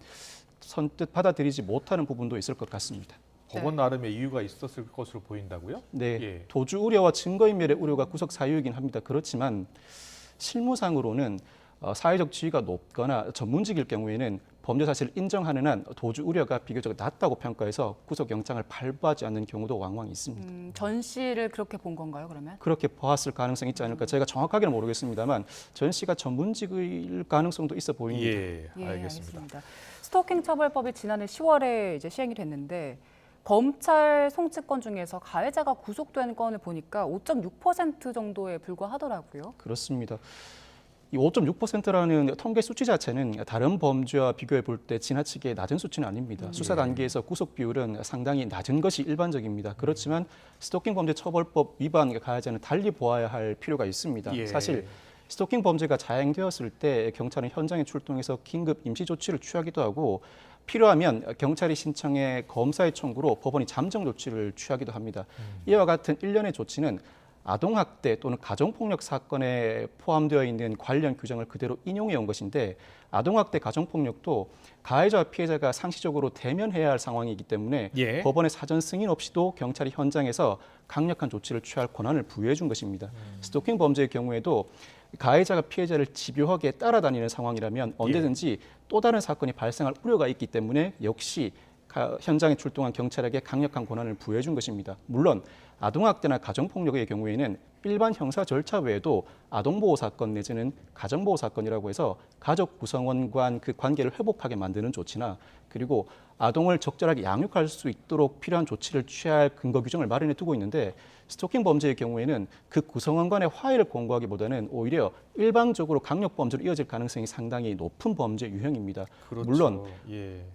선뜻 받아들이지 못하는 부분도 있을 것 같습니다. 법원 나름의 이유가 있었을 것으로 보인다고요? 네, 도주 우려와 증거인멸의 우려가 구속 사유이긴 합니다. 그렇지만 실무상으로는 사회적 지위가 높거나 전문직일 경우에는 범죄 사실을 인정하는 한 도주 우려가 비교적 낮다고 평가해서 구속영장을 발부하지 않는 경우도 왕왕 있습니다. 전 씨를 그렇게 본 건가요, 그러면? 그렇게 보았을 가능성이 있지 않을까. 제가 정확하게는 모르겠습니다만 전 씨가 전문직일 가능성도 있어 보입니다. 알겠습니다. 스토킹 처벌법이 지난해 10월에 이제 시행이 됐는데 검찰 송치건 중에서 가해자가 구속된 건을 보니까 5.6% 정도에 불과하더라고요. 그렇습니다. 이 5.6%라는 통계 수치 자체는 다른 범죄와 비교해 볼 때 지나치게 낮은 수치는 아닙니다. 수사 단계에서 구속 비율은 상당히 낮은 것이 일반적입니다. 그렇지만 스토킹 범죄 처벌법 위반 가해자는 달리 보아야 할 필요가 있습니다. 사실 스토킹 범죄가 자행되었을 때 경찰은 현장에 출동해서 긴급 임시 조치를 취하기도 하고 필요하면 경찰이 신청해 검사의 청구로 법원이 잠정 조치를 취하기도 합니다. 이와 같은 일련의 조치는 아동학대 또는 가정폭력 사건에 포함되어 있는 관련 규정을 그대로 인용해 온 것인데 아동학대, 가정폭력도 가해자와 피해자가 상시적으로 대면해야 할 상황이기 때문에 법원의 사전 승인 없이도 경찰이 현장에서 강력한 조치를 취할 권한을 부여해 준 것입니다. 스토킹 범죄의 경우에도 가해자가 피해자를 집요하게 따라다니는 상황이라면 언제든지 또 다른 사건이 발생할 우려가 있기 때문에 역시 현장에 출동한 경찰에게 강력한 권한을 부여해 준 것입니다. 물론 아동학대나 가정폭력의 경우에는 일반 형사 절차 외에도 아동보호 사건 내지는 가정보호 사건이라고 해서 가족 구성원 간 그 관계를 회복하게 만드는 조치나 그리고 아동을 적절하게 양육할 수 있도록 필요한 조치를 취할 근거 규정을 마련해 두고 있는데 스토킹 범죄의 경우에는 그 구성원 간의 화해를 권고하기보다는 오히려 일방적으로 강력 범죄로 이어질 가능성이 상당히 높은 범죄 유형입니다. 물론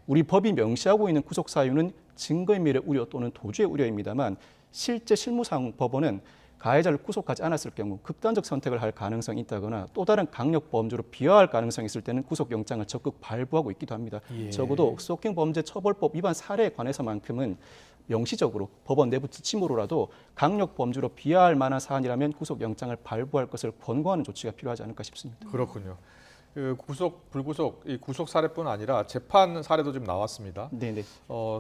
우리 법이 명시하고 있는 구속 사유는 증거인멸의 우려 또는 도주의 우려입니다만 실제 실무상 법원은 가해자를 구속하지 않았을 경우 극단적 선택을 할 가능성이 있다거나 또 다른 강력 범죄로 비화할 가능성이 있을 때는 구속영장을 적극 발부하고 있기도 합니다. 적어도 스토킹 범죄 처벌법 위반 사례에 관해서만큼은 명시적으로 법원 내부 지침으로라도 강력 범죄로 비화할 만한 사안이라면 구속영장을 발부할 것을 권고하는 조치가 필요하지 않을까 싶습니다. 그렇군요. 그 구속, 불구속, 이 구속 사례뿐 아니라 재판 사례도 좀 나왔습니다.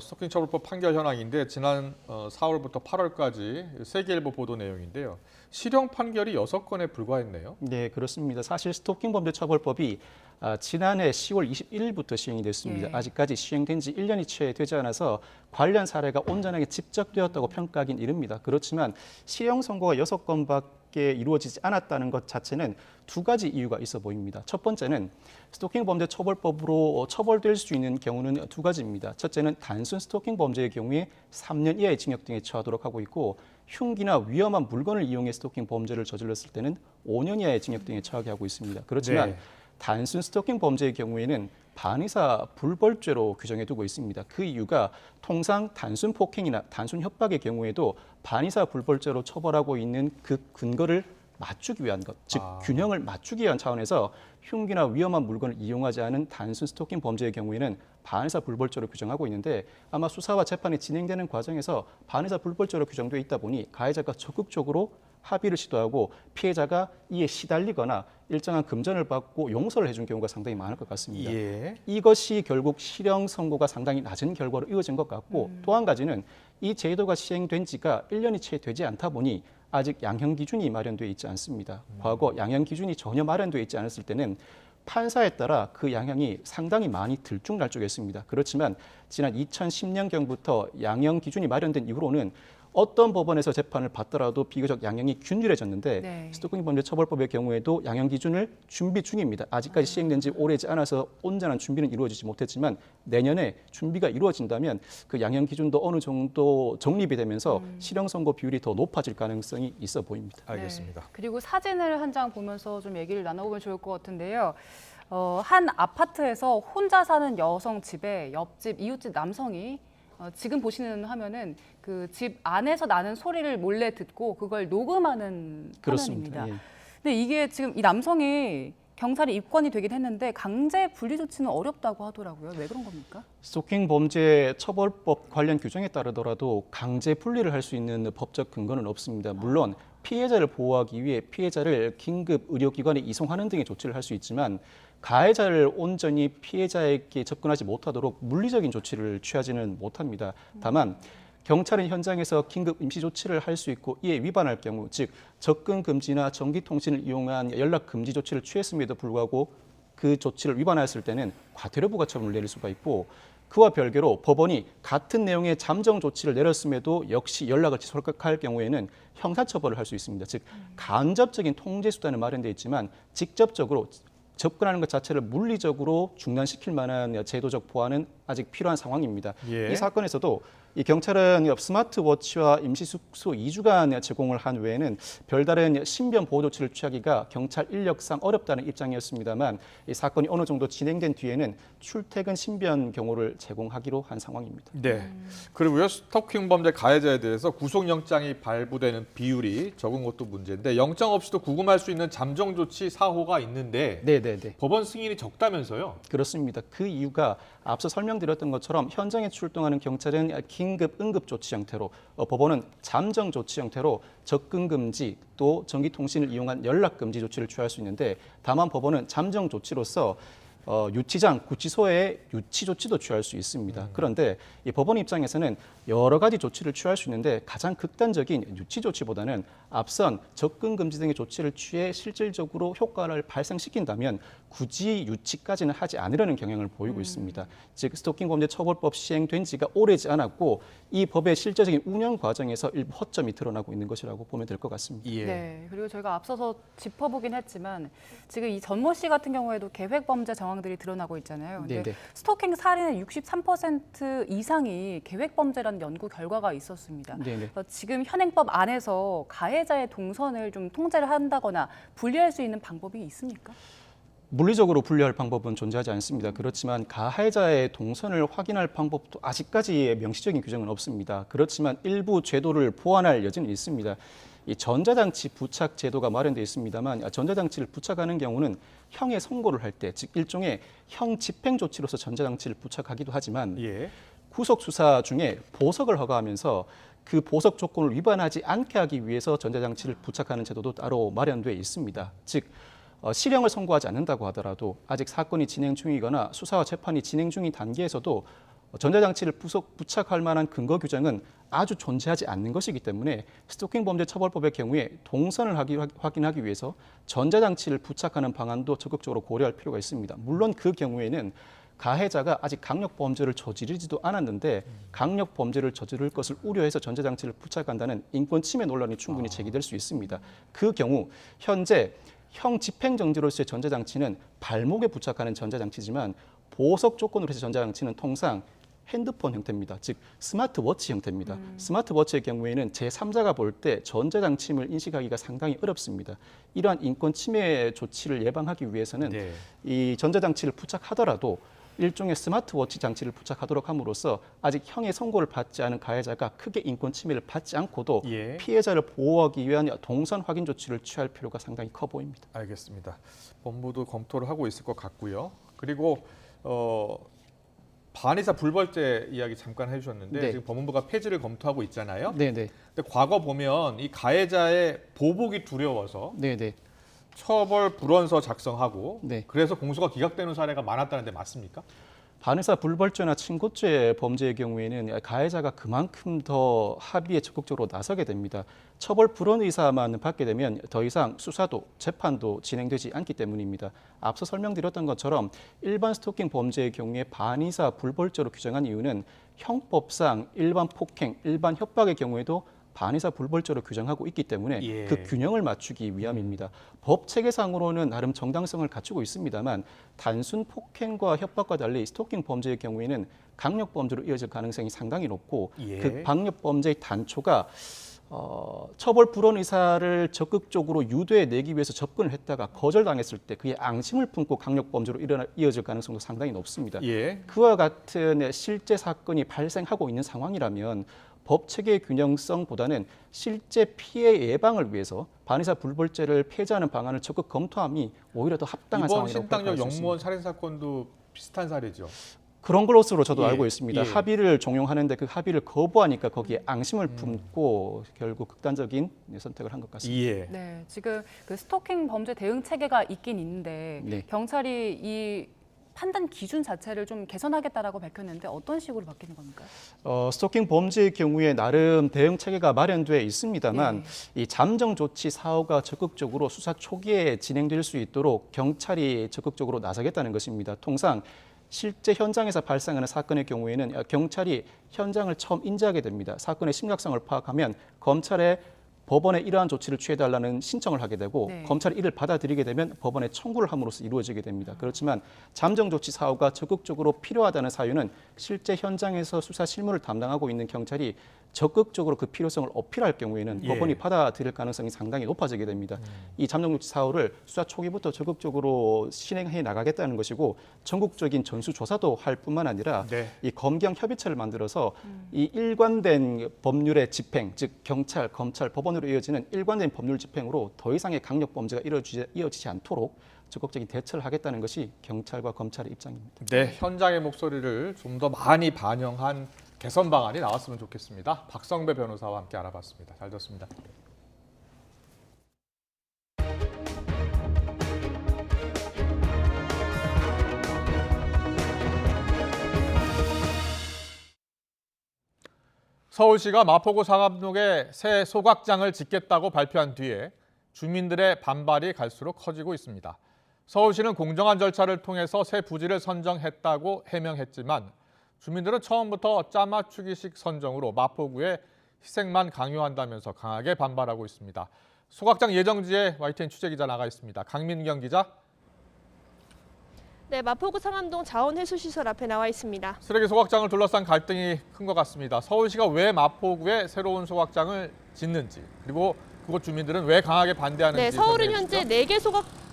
스토킹 처벌법 판결 현황인데 지난 4월부터 8월까지 세계일보 보도 내용인데요. 실형 판결이 6건에 불과했네요. 네, 그렇습니다. 사실 스토킹 범죄 처벌법이 지난해 10월 21일부터 시행이 됐습니다. 아직까지 시행된 지 1년이 채 되지 않아서 관련 사례가 온전하게 집적되었다고 평가하긴 이릅니다. 그렇지만 실형 선고가 6건밖에 이루어지지 않았다는 것 자체는 두 가지 이유가 있어 보입니다. 첫 번째는 스토킹 범죄 처벌법으로 처벌될 수 있는 경우는 두 가지입니다. 첫째는 단순 스토킹 범죄의 경우에 3년 이하의 징역 등에 처하도록 하고 있고 흉기나 위험한 물건을 이용해 스토킹 범죄를 저질렀을 때는 5년 이하의 징역 등에 처하게 하고 있습니다. 그렇지만 단순 스토킹 범죄의 경우에는 반의사 불벌죄로 규정해 두고 있습니다. 그 이유가 통상 단순 폭행이나 단순 협박의 경우에도 반의사 불벌죄로 처벌하고 있는 그 근거를 맞추기 위한 것, 즉 균형을 맞추기 위한 차원에서 흉기나 위험한 물건을 이용하지 않은 단순 스토킹 범죄의 경우에는 반의사 불벌죄로 규정하고 있는데 아마 수사와 재판이 진행되는 과정에서 반의사 불벌죄로 규정되어 있다 보니 가해자가 적극적으로 합의를 시도하고 피해자가 이에 시달리거나 일정한 금전을 받고 용서를 해준 경우가 상당히 많을 것 같습니다. 예. 이것이 결국 실형 선고가 상당히 낮은 결과로 이어진 것 같고 또 한 가지는 이 제도가 시행된 지가 1년이 채 되지 않다 보니 아직 양형 기준이 마련되어 있지 않습니다. 과거 양형 기준이 전혀 마련되어 있지 않았을 때는 판사에 따라 그 양형이 상당히 많이 들쭉날쭉했습니다. 그렇지만 지난 2010년경부터 양형 기준이 마련된 이후로는 어떤 법원에서 재판을 받더라도 비교적 양형이 균일해졌는데 네. 스토킹 범죄 처벌법의 경우에도 양형 기준을 준비 중입니다. 아직까지 시행된 지 오래지 않아서 온전한 준비는 이루어지지 못했지만 내년에 준비가 이루어진다면 그 양형 기준도 어느 정도 정립이 되면서 실형 선고 비율이 더 높아질 가능성이 있어 보입니다. 알겠습니다. 네. 그리고 사진을 한 장 보면서 좀 얘기를 나눠보면 좋을 것 같은데요. 한 아파트에서 혼자 사는 여성 집에 옆집 이웃집 남성이 지금 보시는 화면은 그 집 안에서 나는 소리를 몰래 듣고 그걸 녹음하는 그렇습니다. 화면입니다. 예. 근데 이게 지금 이 남성이 경찰에 입건이 되긴 했는데 강제 분리 조치는 어렵다고 하더라고요. 왜 그런 겁니까? 스토킹 범죄 처벌법 관련 규정에 따르더라도 강제 분리를 할 수 있는 법적 근거는 없습니다. 물론 피해자를 보호하기 위해 피해자를 긴급 의료기관에 이송하는 등의 조치를 할 수 있지만 가해자를 온전히 피해자에게 접근하지 못하도록 물리적인 조치를 취하지는 못합니다. 다만 경찰은 현장에서 긴급 임시 조치를 할 수 있고 이에 위반할 경우, 즉 접근 금지나 전기통신을 이용한 연락 금지 조치를 취했음에도 불구하고 그 조치를 위반했을 때는 과태료부과 처분을 내릴 수가 있고 그와 별개로 법원이 같은 내용의 잠정 조치를 내렸음에도 역시 연락을 지속할 경우에는 형사처벌을 할 수 있습니다. 즉 간접적인 통제 수단은 마련되어 있지만 직접적으로 접근하는 것 자체를 물리적으로 중단시킬 만한 제도적 보완은 아직 필요한 상황입니다. 예. 이 사건에서도 이 경찰은 스마트워치와 임시 숙소 2주간 제공을 한 외에는 별다른 신변 보호 조치를 취하기가 경찰 인력상 어렵다는 입장이었습니다만 이 사건이 어느 정도 진행된 뒤에는 출퇴근 신변 경호를 제공하기로 한 상황입니다. 네. 그리고요, 스토킹 범죄 가해자에 대해서 구속영장이 발부되는 비율이 적은 것도 문제인데 영장 없이도 구금할 수 있는 잠정 조치 사호가 있는데 네네네. 법원 승인이 적다면서요? 그렇습니다. 그 이유가 앞서 설명드렸던 것처럼 현장에 출동하는 경찰은 긴급 응급 조치 형태로 법원은 잠정 조치 형태로 접근 금지 또 전기통신을 이용한 연락 금지 조치를 취할 수 있는데 다만 법원은 잠정 조치로서 유치장, 구치소의 유치 조치도 취할 수 있습니다. 그런데 이 법원 입장에서는 여러 가지 조치를 취할 수 있는데 가장 극단적인 유치 조치보다는 앞선 접근 금지 등의 조치를 취해 실질적으로 효과를 발생시킨다면 굳이 유치까지는 하지 않으려는 경향을 보이고 있습니다. 즉 스토킹 범죄 처벌법 시행된 지가 오래지 않았고 이 법의 실제적인 운영 과정에서 일부 허점이 드러나고 있는 것이라고 보면 될 것 같습니다. 예. 네. 그리고 저희가 앞서서 짚어보긴 했지만 지금 이 전모 씨 같은 경우에도 계획 범죄 정황들이 드러나고 있잖아요. 근데 네네. 스토킹 살인의 63% 이상이 계획 범죄라는 연구 결과가 있었습니다. 네네. 지금 현행법 안에서 가해자의 동선을 좀 통제를 한다거나 분리할 수 있는 방법이 있습니까? 물리적으로 분리할 방법은 존재하지 않습니다. 그렇지만 가해자의 동선을 확인할 방법도 아직까지의 명시적인 규정은 없습니다. 그렇지만 일부 제도를 보완할 여지는 있습니다. 이 전자장치 부착 제도가 마련되어 있습니다만 전자장치를 부착하는 경우는 형의 선고를 할 때, 즉 일종의 형 집행 조치로서 전자장치를 부착하기도 하지만 예. 구속 수사 중에 보석을 허가하면서 그 보석 조건을 위반하지 않게 하기 위해서 전자장치를 부착하는 제도도 따로 마련되어 있습니다. 즉 실형을 선고하지 않는다고 하더라도 아직 사건이 진행 중이거나 수사와 재판이 진행 중인 단계에서도 전자장치를 부착할 만한 근거 규정은 아주 존재하지 않는 것이기 때문에 스토킹 범죄 처벌법의 경우에 동선을 확인하기 위해서 전자장치를 부착하는 방안도 적극적으로 고려할 필요가 있습니다. 물론 그 경우에는 가해자가 아직 강력 범죄를 저지르지도 않았는데 강력 범죄를 저지를 것을 우려해서 전자장치를 부착한다는 인권 침해 논란이 충분히 제기될 수 있습니다. 그 경우 현재 형 집행정지로서의 전자장치는 발목에 부착하는 전자장치지만 보석 조건으로 해서 전자장치는 통상 핸드폰 형태입니다. 즉 스마트워치 형태입니다. 스마트워치의 경우에는 제3자가 볼 때 전자장치임을 인식하기가 상당히 어렵습니다. 이러한 인권 침해 조치를 예방하기 위해서는 네. 이 전자장치를 부착하더라도 일종의 스마트워치 장치를 부착하도록 함으로써 아직 형의 선고를 받지 않은 가해자가 크게 인권 침해를 받지 않고도 예. 피해자를 보호하기 위한 동선 확인 조치를 취할 필요가 상당히 커 보입니다. 알겠습니다. 법무도 검토를 하고 있을 것 같고요. 그리고 반의사 불벌죄 이야기 잠깐 해주셨는데 네. 지금 법무부가 폐지를 검토하고 있잖아요. 네네. 근데 과거 보면 이 가해자의 보복이 두려워서 네네. 처벌 불원서 작성하고 네. 그래서 공소가 기각되는 사례가 많았다는데 맞습니까? 반의사 불벌죄나 친고죄 범죄의 경우에는 가해자가 그만큼 더 합의에 적극적으로 나서게 됩니다. 처벌 불원 의사만 받게 되면 더 이상 수사도 재판도 진행되지 않기 때문입니다. 앞서 설명드렸던 것처럼 일반 스토킹 범죄의 경우에 반의사 불벌죄로 규정한 이유는 형법상 일반 폭행, 일반 협박의 경우에도 반의사 불벌죄로 규정하고 있기 때문에 예. 그 균형을 맞추기 위함입니다. 법 체계상으로는 나름 정당성을 갖추고 있습니다만 단순 폭행과 협박과 달리 스토킹 범죄의 경우에는 강력 범죄로 이어질 가능성이 상당히 높고 예. 그 강력 범죄의 단초가 처벌 불원 의사를 적극적으로 유도해내기 위해서 접근을 했다가 거절당했을 때 그의 앙심을 품고 강력 범죄로 이어질 가능성도 상당히 높습니다. 예. 그와 같은 실제 사건이 발생하고 있는 상황이라면 법 체계의 균형성보다는 실제 피해 예방을 위해서 반의사 불벌죄를 폐지하는 방안을 적극 검토함이 오히려 더 합당한 이번 상황이라고 신당역 평가할 수 영무원 있습니다. 살인 사건도 비슷한 사례죠. 그런 것으로 저도 예, 알고 있습니다. 예. 합의를 종용하는데 그 합의를 거부하니까 거기에 앙심을 품고 결국 극단적인 선택을 한 것 같습니다. 예. 네, 지금 그 스토킹 범죄 대응 체계가 있긴 있는데 네. 경찰이 이 판단 기준 자체를 좀 개선하겠다라고 밝혔는데 어떤 식으로 바뀌는 겁니까? 스토킹 범죄의 경우에 나름 대응 체계가 마련돼 있습니다만 네. 이 잠정 조치 사후가 적극적으로 수사 초기에 진행될 수 있도록 경찰이 적극적으로 나서겠다는 것입니다. 통상 실제 현장에서 발생하는 사건의 경우에는 경찰이 현장을 처음 인지하게 됩니다. 사건의 심각성을 파악하면 검찰에 법원에 이러한 조치를 취해달라는 신청을 하게 되고 네. 검찰이 이를 받아들이게 되면 법원에 청구를 함으로써 이루어지게 됩니다. 그렇지만 잠정 조치 사후가 적극적으로 필요하다는 사유는 실제 현장에서 수사 실무를 담당하고 있는 경찰이 적극적으로 그 필요성을 어필할 경우에는 예. 법원이 받아들일 가능성이 상당히 높아지게 됩니다. 이 잠정 조치 사후를 수사 초기부터 적극적으로 실행해 나가겠다는 것이고 전국적인 전수조사도 할 뿐만 아니라 네. 이 검경 협의체를 만들어서 이 일관된 법률의 집행, 즉 경찰, 검찰, 법원으로 이어지는 일관된 법률 집행으로 더 이상의 강력 범죄가 이어지지 않도록 적극적인 대처를 하겠다는 것이 경찰과 검찰의 입장입니다. 네, 현장의 목소리를 좀 더 많이 반영한 개선 방안이 나왔으면 좋겠습니다. 박성배 변호사와 함께 알아봤습니다. 잘 들었습니다. 서울시가 마포구 상암동에 새 소각장을 짓겠다고 발표한 뒤에 주민들의 반발이 갈수록 커지고 있습니다. 서울시는 공정한 절차를 통해서 새 부지를 선정했다고 해명했지만 주민들은 처음부터 짜맞추기식 선정으로 마포구의 희생만 강요한다면서 강하게 반발하고 있습니다. 소각장 예정지에 YTN 취재기자 나가 있습니다. 강민경 기자. 네, 마포구 상암동 자원회수시설 앞에 나와 있습니다. 쓰레기 소각장을 둘러싼 갈등이 큰 것 같습니다. 서울시가 왜 마포구에 새로운 소각장을 짓는지, 그리고 그곳 주민들은 왜 강하게 반대하는지. 네, 서울은 현재 설명해 주시죠. 4개 소각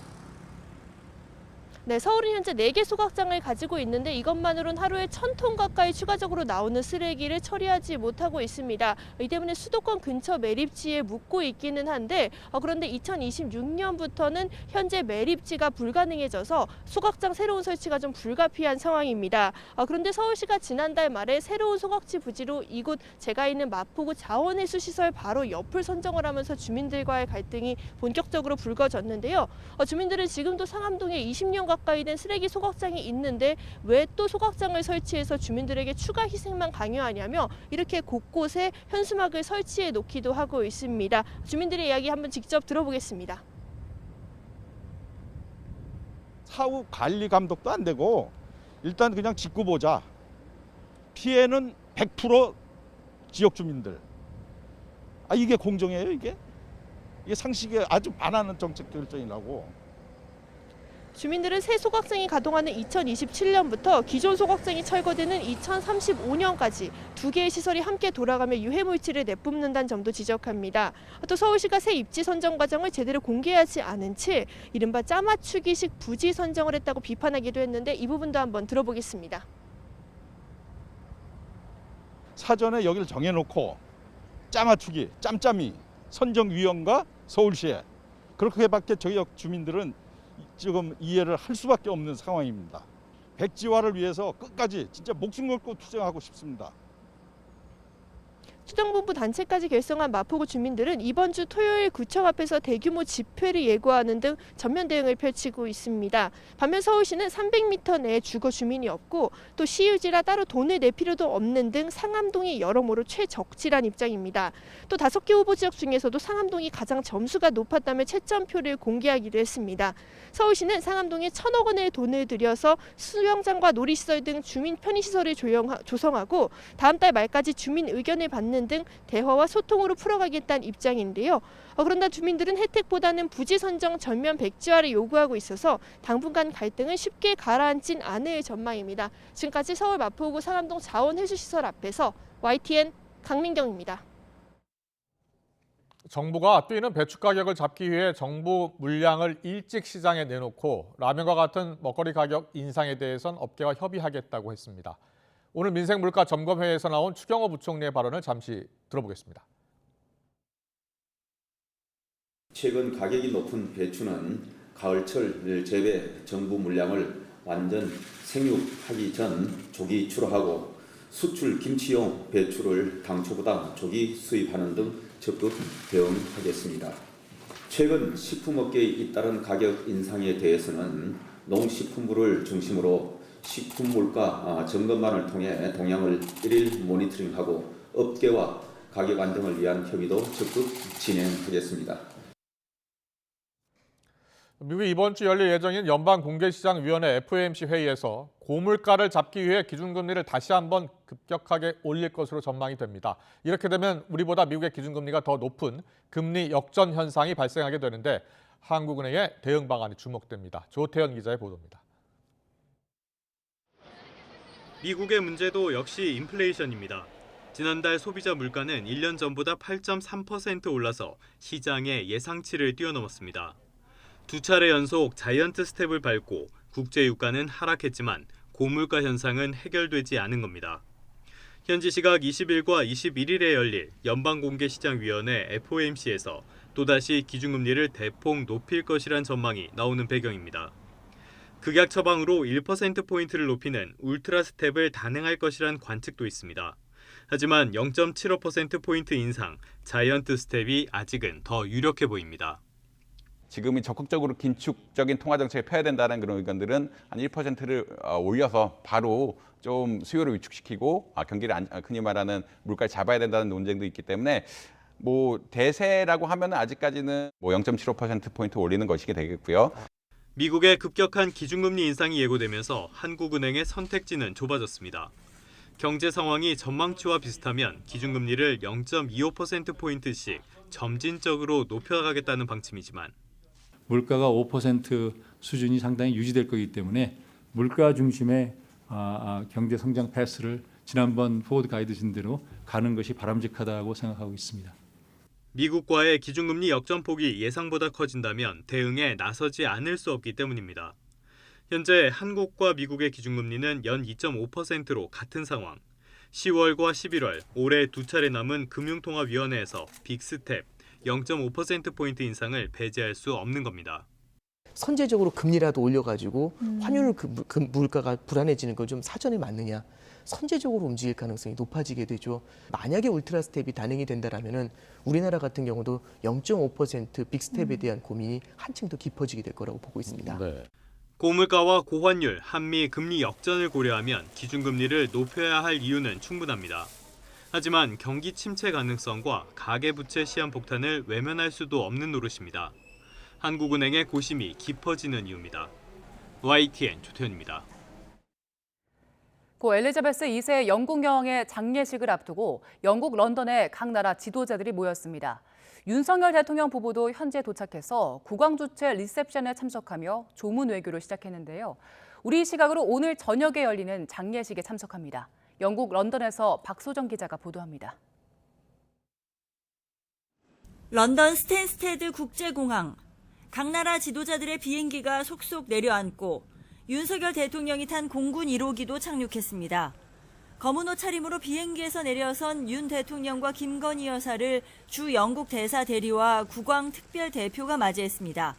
서울은 현재 4개 소각장을 가지고 있는데 이것만으로는 하루에 1,000톤 가까이 추가적으로 나오는 쓰레기를 처리하지 못하고 있습니다. 이 때문에 수도권 근처 매립지에 묻고 있기는 한데 그런데 2026년부터는 현재 매립지가 불가능해져서 소각장 새로운 설치가 좀 불가피한 상황입니다. 그런데 서울시가 지난달 말에 새로운 소각지 부지로 이곳 제가 있는 마포구 자원회수시설 바로 옆을 선정을 하면서 주민들과의 갈등이 본격적으로 불거졌는데요. 주민들은 지금도 상암동에 20년 가까이 된 쓰레기 소각장이 있는데 왜 또 소각장을 설치해서 주민들에게 추가 희생만 강요하냐며 이렇게 곳곳에 현수막을 설치해 놓기도 하고 있습니다. 주민들의 이야기 한번 직접 들어보겠습니다. 사후 관리 감독도 안 되고 일단 그냥 짓고 보자. 피해는 100% 지역 주민들. 이게 공정해요, 이게? 이게 상식에 아주 반하는 정책 결정이라고. 주민들은 새 소각장이 가동하는 2027년부터 기존 소각장이 철거되는 2035년까지 두 개의 시설이 함께 돌아가며 유해물질을 내뿜는다는 점도 지적합니다. 또 서울시가 새 입지 선정 과정을 제대로 공개하지 않은 채 이른바 짜맞추기식 부지 선정을 했다고 비판하기도 했는데 이 부분도 한번 들어보겠습니다. 사전에 여기를 정해놓고 짜맞추기, 짬짬이 선정위원과 서울시에 그렇게밖에 저희 주민들은 지금 이해를 할 수밖에 없는 상황입니다. 백지화를 위해서 끝까지 진짜 목숨 걸고 투쟁하고 싶습니다. 수정본부 단체까지 결성한 마포구 주민들은 이번 주 토요일 구청 앞에서 대규모 집회를 예고하는 등 전면 대응을 펼치고 있습니다. 반면 서울시는 300m 내에 주거 주민이 없고 또 시유지라 따로 돈을 낼 필요도 없는 등 상암동이 여러모로 최적지란 입장입니다. 또 5개 후보 지역 중에서도 상암동이 가장 점수가 높았다며 채점표를 공개하기도 했습니다. 서울시는 상암동에 1,000억 원의 돈을 들여서 수영장과 놀이시설 등 주민 편의시설을 조성하고 다음 달 말까지 주민 의견을 받는 등 대화와 소통으로 풀어가겠다는 입장인데요. 그런데 주민들은 혜택보다는 부지 선정 전면 백지화를 요구하고 있어서 당분간 갈등은 쉽게 가라앉진 않을 전망입니다. 지금까지 서울 마포구 상암동 자원회수시설 앞에서 YTN 강민경입니다. 정부가 뛰는 배추 가격을 잡기 위해 정부 물량을 일찍 시장에 내놓고 라면과 같은 먹거리 가격 인상에 대해선 업계와 협의하겠다고 했습니다. 오늘 민생물가점검회의에서 나온 추경호 부총리의 발언을 잠시 들어보겠습니다. 최근 가격이 높은 배추는 가을철 재배 정부 물량을 완전 생육하기 전 조기 출하하고 수출 김치용 배추를 당초보다 조기 수입하는 등 적극 대응하겠습니다. 최근 식품업계에 잇따른 가격 인상에 대해서는 농식품부를 중심으로 식품물가 점검반을 통해 동향을 일일 모니터링하고 업계와 가격 안정을 위한 협의도 적극 진행하겠습니다. 미국이 이번 주 열릴 예정인 연방공개시장위원회 FOMC 회의에서 고물가를 잡기 위해 기준금리를 다시 한번 급격하게 올릴 것으로 전망이 됩니다. 이렇게 되면 우리보다 미국의 기준금리가 더 높은 금리 역전 현상이 발생하게 되는데 한국은행의 대응 방안이 주목됩니다. 조태현 기자의 보도입니다. 미국의 문제도 역시 인플레이션입니다. 지난달 소비자 물가는 1년 전보다 8.3% 올라서 시장의 예상치를 뛰어넘었습니다. 두 차례 연속 자이언트 스텝을 밟고 국제 유가는 하락했지만 고물가 현상은 해결되지 않은 겁니다. 현지 시각 20일과 21일에 열릴 연방공개시장위원회 FOMC에서 또다시 기준금리를 대폭 높일 것이란 전망이 나오는 배경입니다. 극약 처방으로 1%포인트를 높이는 울트라 스텝을 단행할 것이란 관측도 있습니다. 하지만 0.75%포인트 인상, 자이언트 스텝이 아직은 더 유력해 보입니다. 지금이 적극적으로 긴축적인 통화 정책을 펴야 된다는 그런 의견들은 한 1%를 올려서 바로 좀 수요를 위축시키고 경기를 흔히 말하는 물가를 잡아야 된다는 논쟁도 있기 때문에 뭐 대세라고 하면 아직까지는 뭐 0.75%포인트 올리는 것이 되겠고요. 미국의 급격한 기준금리 인상이 예고되면서 한국은행의 선택지는 좁아졌습니다. 경제 상황이 전망치와 비슷하면 기준금리를 0.25%포인트씩 점진적으로 높여가겠다는 방침이지만 물가가 5% 수준이 상당히 유지될 거기 때문에 물가 중심의 경제 성장 패스를 지난번 포워드 가이드진 대로 가는 것이 바람직하다고 생각하고 있습니다. 미국과의 기준금리 역전폭이 예상보다 커진다면 대응에 나서지 않을 수 없기 때문입니다. 현재 한국과 미국의 기준금리는 연 2.5%로 같은 상황. 10월과 11월 올해 두 차례 남은 금융통화위원회에서 빅스텝 0.5%포인트 인상을 배제할 수 없는 겁니다. 선제적으로 금리라도 올려가지고 환율 물가가 불안해지는 걸 좀 사전에 맞느냐. 선제적으로 움직일 가능성이 높아지게 되죠. 만약에 울트라 스텝이 단행이 된다라면은 우리나라 같은 경우도 0.5% 빅스텝에 대한 고민이 한층 더 깊어지게 될 거라고 보고 있습니다. 네. 고물가와 고환율, 한미 금리 역전을 고려하면 기준금리를 높여야 할 이유는 충분합니다. 하지만 경기 침체 가능성과 가계부채 시한 폭탄을 외면할 수도 없는 노릇입니다. 한국은행의 고심이 깊어지는 이유입니다. YTN 조태현입니다. 고 엘리자베스 2세 영국 여왕의 장례식을 앞두고 영국 런던에 각 나라 지도자들이 모였습니다. 윤석열 대통령 부부도 현재 도착해서 국왕 주최 리셉션에 참석하며 조문 외교를 시작했는데요. 우리 시각으로 오늘 저녁에 열리는 장례식에 참석합니다. 영국 런던에서 박소정 기자가 보도합니다. 런던 스탠스테드 국제공항. 각 나라 지도자들의 비행기가 속속 내려앉고 윤석열 대통령이 탄 공군 1호기도 착륙했습니다. 검은 옷 차림으로 비행기에서 내려선 윤 대통령과 김건희 여사를 주 영국 대사 대리와 국왕 특별 대표가 맞이했습니다.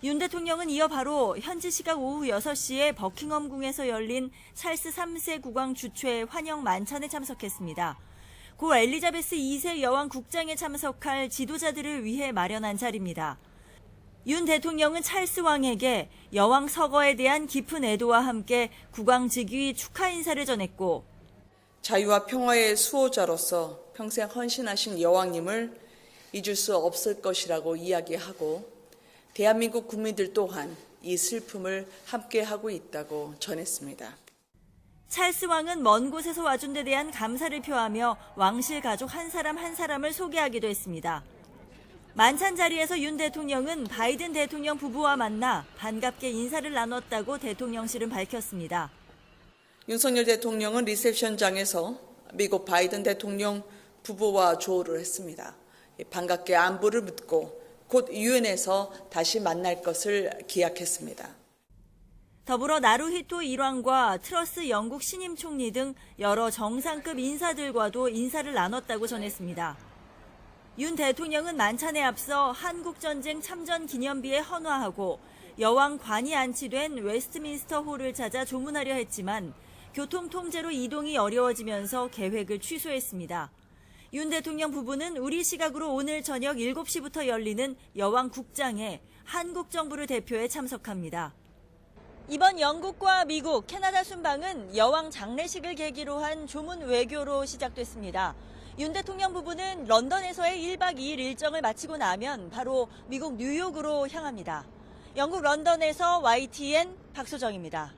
윤 대통령은 이어 바로 현지 시각 오후 6시에 버킹엄궁에서 열린 찰스 3세 국왕 주최 환영 만찬에 참석했습니다. 고 엘리자베스 2세 여왕 국장에 참석할 지도자들을 위해 마련한 자리입니다. 윤 대통령은 찰스 왕에게 여왕 서거에 대한 깊은 애도와 함께 국왕 즉위 축하 인사를 전했고 자유와 평화의 수호자로서 평생 헌신하신 여왕님을 잊을 수 없을 것이라고 이야기하고 대한민국 국민들 또한 이 슬픔을 함께하고 있다고 전했습니다. 찰스 왕은 먼 곳에서 와준 데 대한 감사를 표하며 왕실 가족 한 사람 한 사람을 소개하기도 했습니다. 만찬 자리에서 윤 대통령은 바이든 대통령 부부와 만나 반갑게 인사를 나눴다고 대통령실은 밝혔습니다. 윤석열 대통령은 리셉션장에서 미국 바이든 대통령 부부와 조우를 했습니다. 반갑게 안부를 묻고 곧 유엔에서 다시 만날 것을 기약했습니다. 더불어 나루히토 일왕과 트러스 영국 신임 총리 등 여러 정상급 인사들과도 인사를 나눴다고 전했습니다. 윤 대통령은 만찬에 앞서 한국전쟁 참전 기념비에 헌화하고 여왕 관이 안치된 웨스트민스터 홀을 찾아 조문하려 했지만 교통 통제로 이동이 어려워지면서 계획을 취소했습니다. 윤 대통령 부부는 우리 시각으로 오늘 저녁 7시부터 열리는 여왕 국장에 한국 정부를 대표해 참석합니다. 이번 영국과 미국, 캐나다 순방은 여왕 장례식을 계기로 한 조문 외교로 시작됐습니다. 윤 대통령 부부는 런던에서의 1박 2일 일정을 마치고 나면 바로 미국 뉴욕으로 향합니다. 영국 런던에서 YTN 박소정입니다.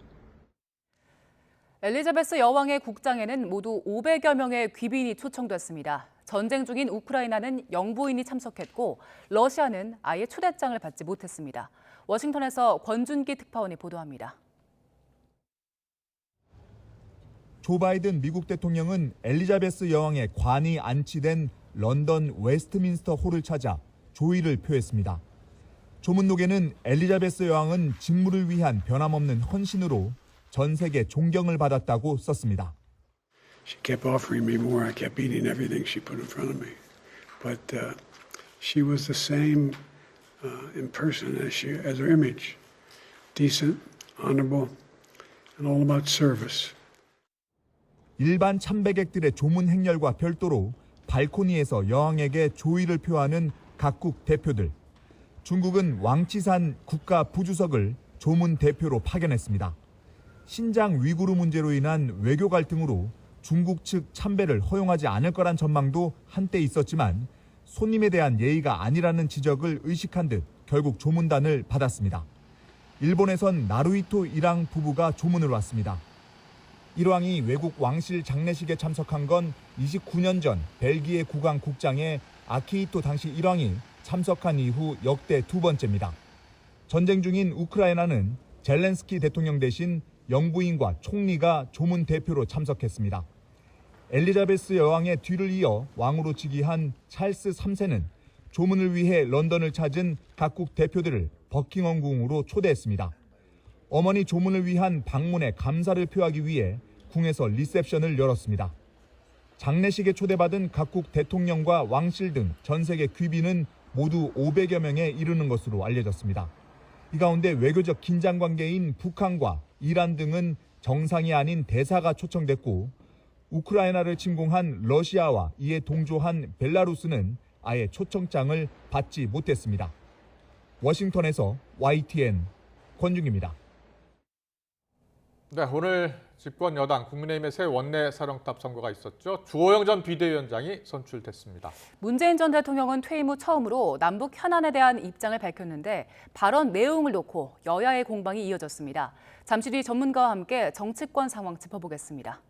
엘리자베스 여왕의 국장에는 모두 500여 명의 귀빈이 초청됐습니다. 전쟁 중인 우크라이나는 영부인이 참석했고 러시아는 아예 초대장을 받지 못했습니다. 워싱턴에서 권준기 특파원이 보도합니다. 조 바이든 미국 대통령은 엘리자베스 여왕의 관이 안치된 런던 웨스트민스터 홀을 찾아 조의를 표했습니다. 조문록에는 엘리자베스 여왕은 직무를 위한 변함없는 헌신으로 전 세계 존경을 받았다고 썼습니다. She kept offering me more. I kept eating everything she put in front of me. But she was the same in person as her image. Decent, honorable, and all about service. 일반 참배객들의 조문 행렬과 별도로 발코니에서 여왕에게 조의를 표하는 각국 대표들. 중국은 왕치산 국가 부주석을 조문 대표로 파견했습니다. 신장 위구르 문제로 인한 외교 갈등으로 중국 측 참배를 허용하지 않을 거란 전망도 한때 있었지만 손님에 대한 예의가 아니라는 지적을 의식한 듯 결국 조문단을 받았습니다. 일본에선 나루히토 일왕 부부가 조문을 왔습니다. 일왕이 외국 왕실 장례식에 참석한 건 29년 전 벨기에 국왕 국장에 아키히토 당시 일왕이 참석한 이후 역대 두 번째입니다. 전쟁 중인 우크라이나는 젤렌스키 대통령 대신 영부인과 총리가 조문 대표로 참석했습니다. 엘리자베스 여왕의 뒤를 이어 왕으로 즉위한 찰스 3세는 조문을 위해 런던을 찾은 각국 대표들을 버킹엄궁으로 초대했습니다. 어머니 조문을 위한 방문에 감사를 표하기 위해 궁에서 리셉션을 열었습니다. 장례식에 초대받은 각국 대통령과 왕실 등 전 세계 귀빈은 모두 500여 명에 이르는 것으로 알려졌습니다. 이 가운데 외교적 긴장 관계인 북한과 이란 등은 정상이 아닌 대사가 초청됐고 우크라이나를 침공한 러시아와 이에 동조한 벨라루스는 아예 초청장을 받지 못했습니다. 워싱턴에서 YTN 권중기입니다. 네, 오늘 집권 여당 국민의힘의 새 원내 사령탑 선거가 있었죠. 주호영 전 비대위원장이 선출됐습니다. 문재인 전 대통령은 퇴임 후 처음으로 남북 현안에 대한 입장을 밝혔는데 발언 내용을 놓고 여야의 공방이 이어졌습니다. 잠시 뒤 전문가와 함께 정치권 상황 짚어보겠습니다.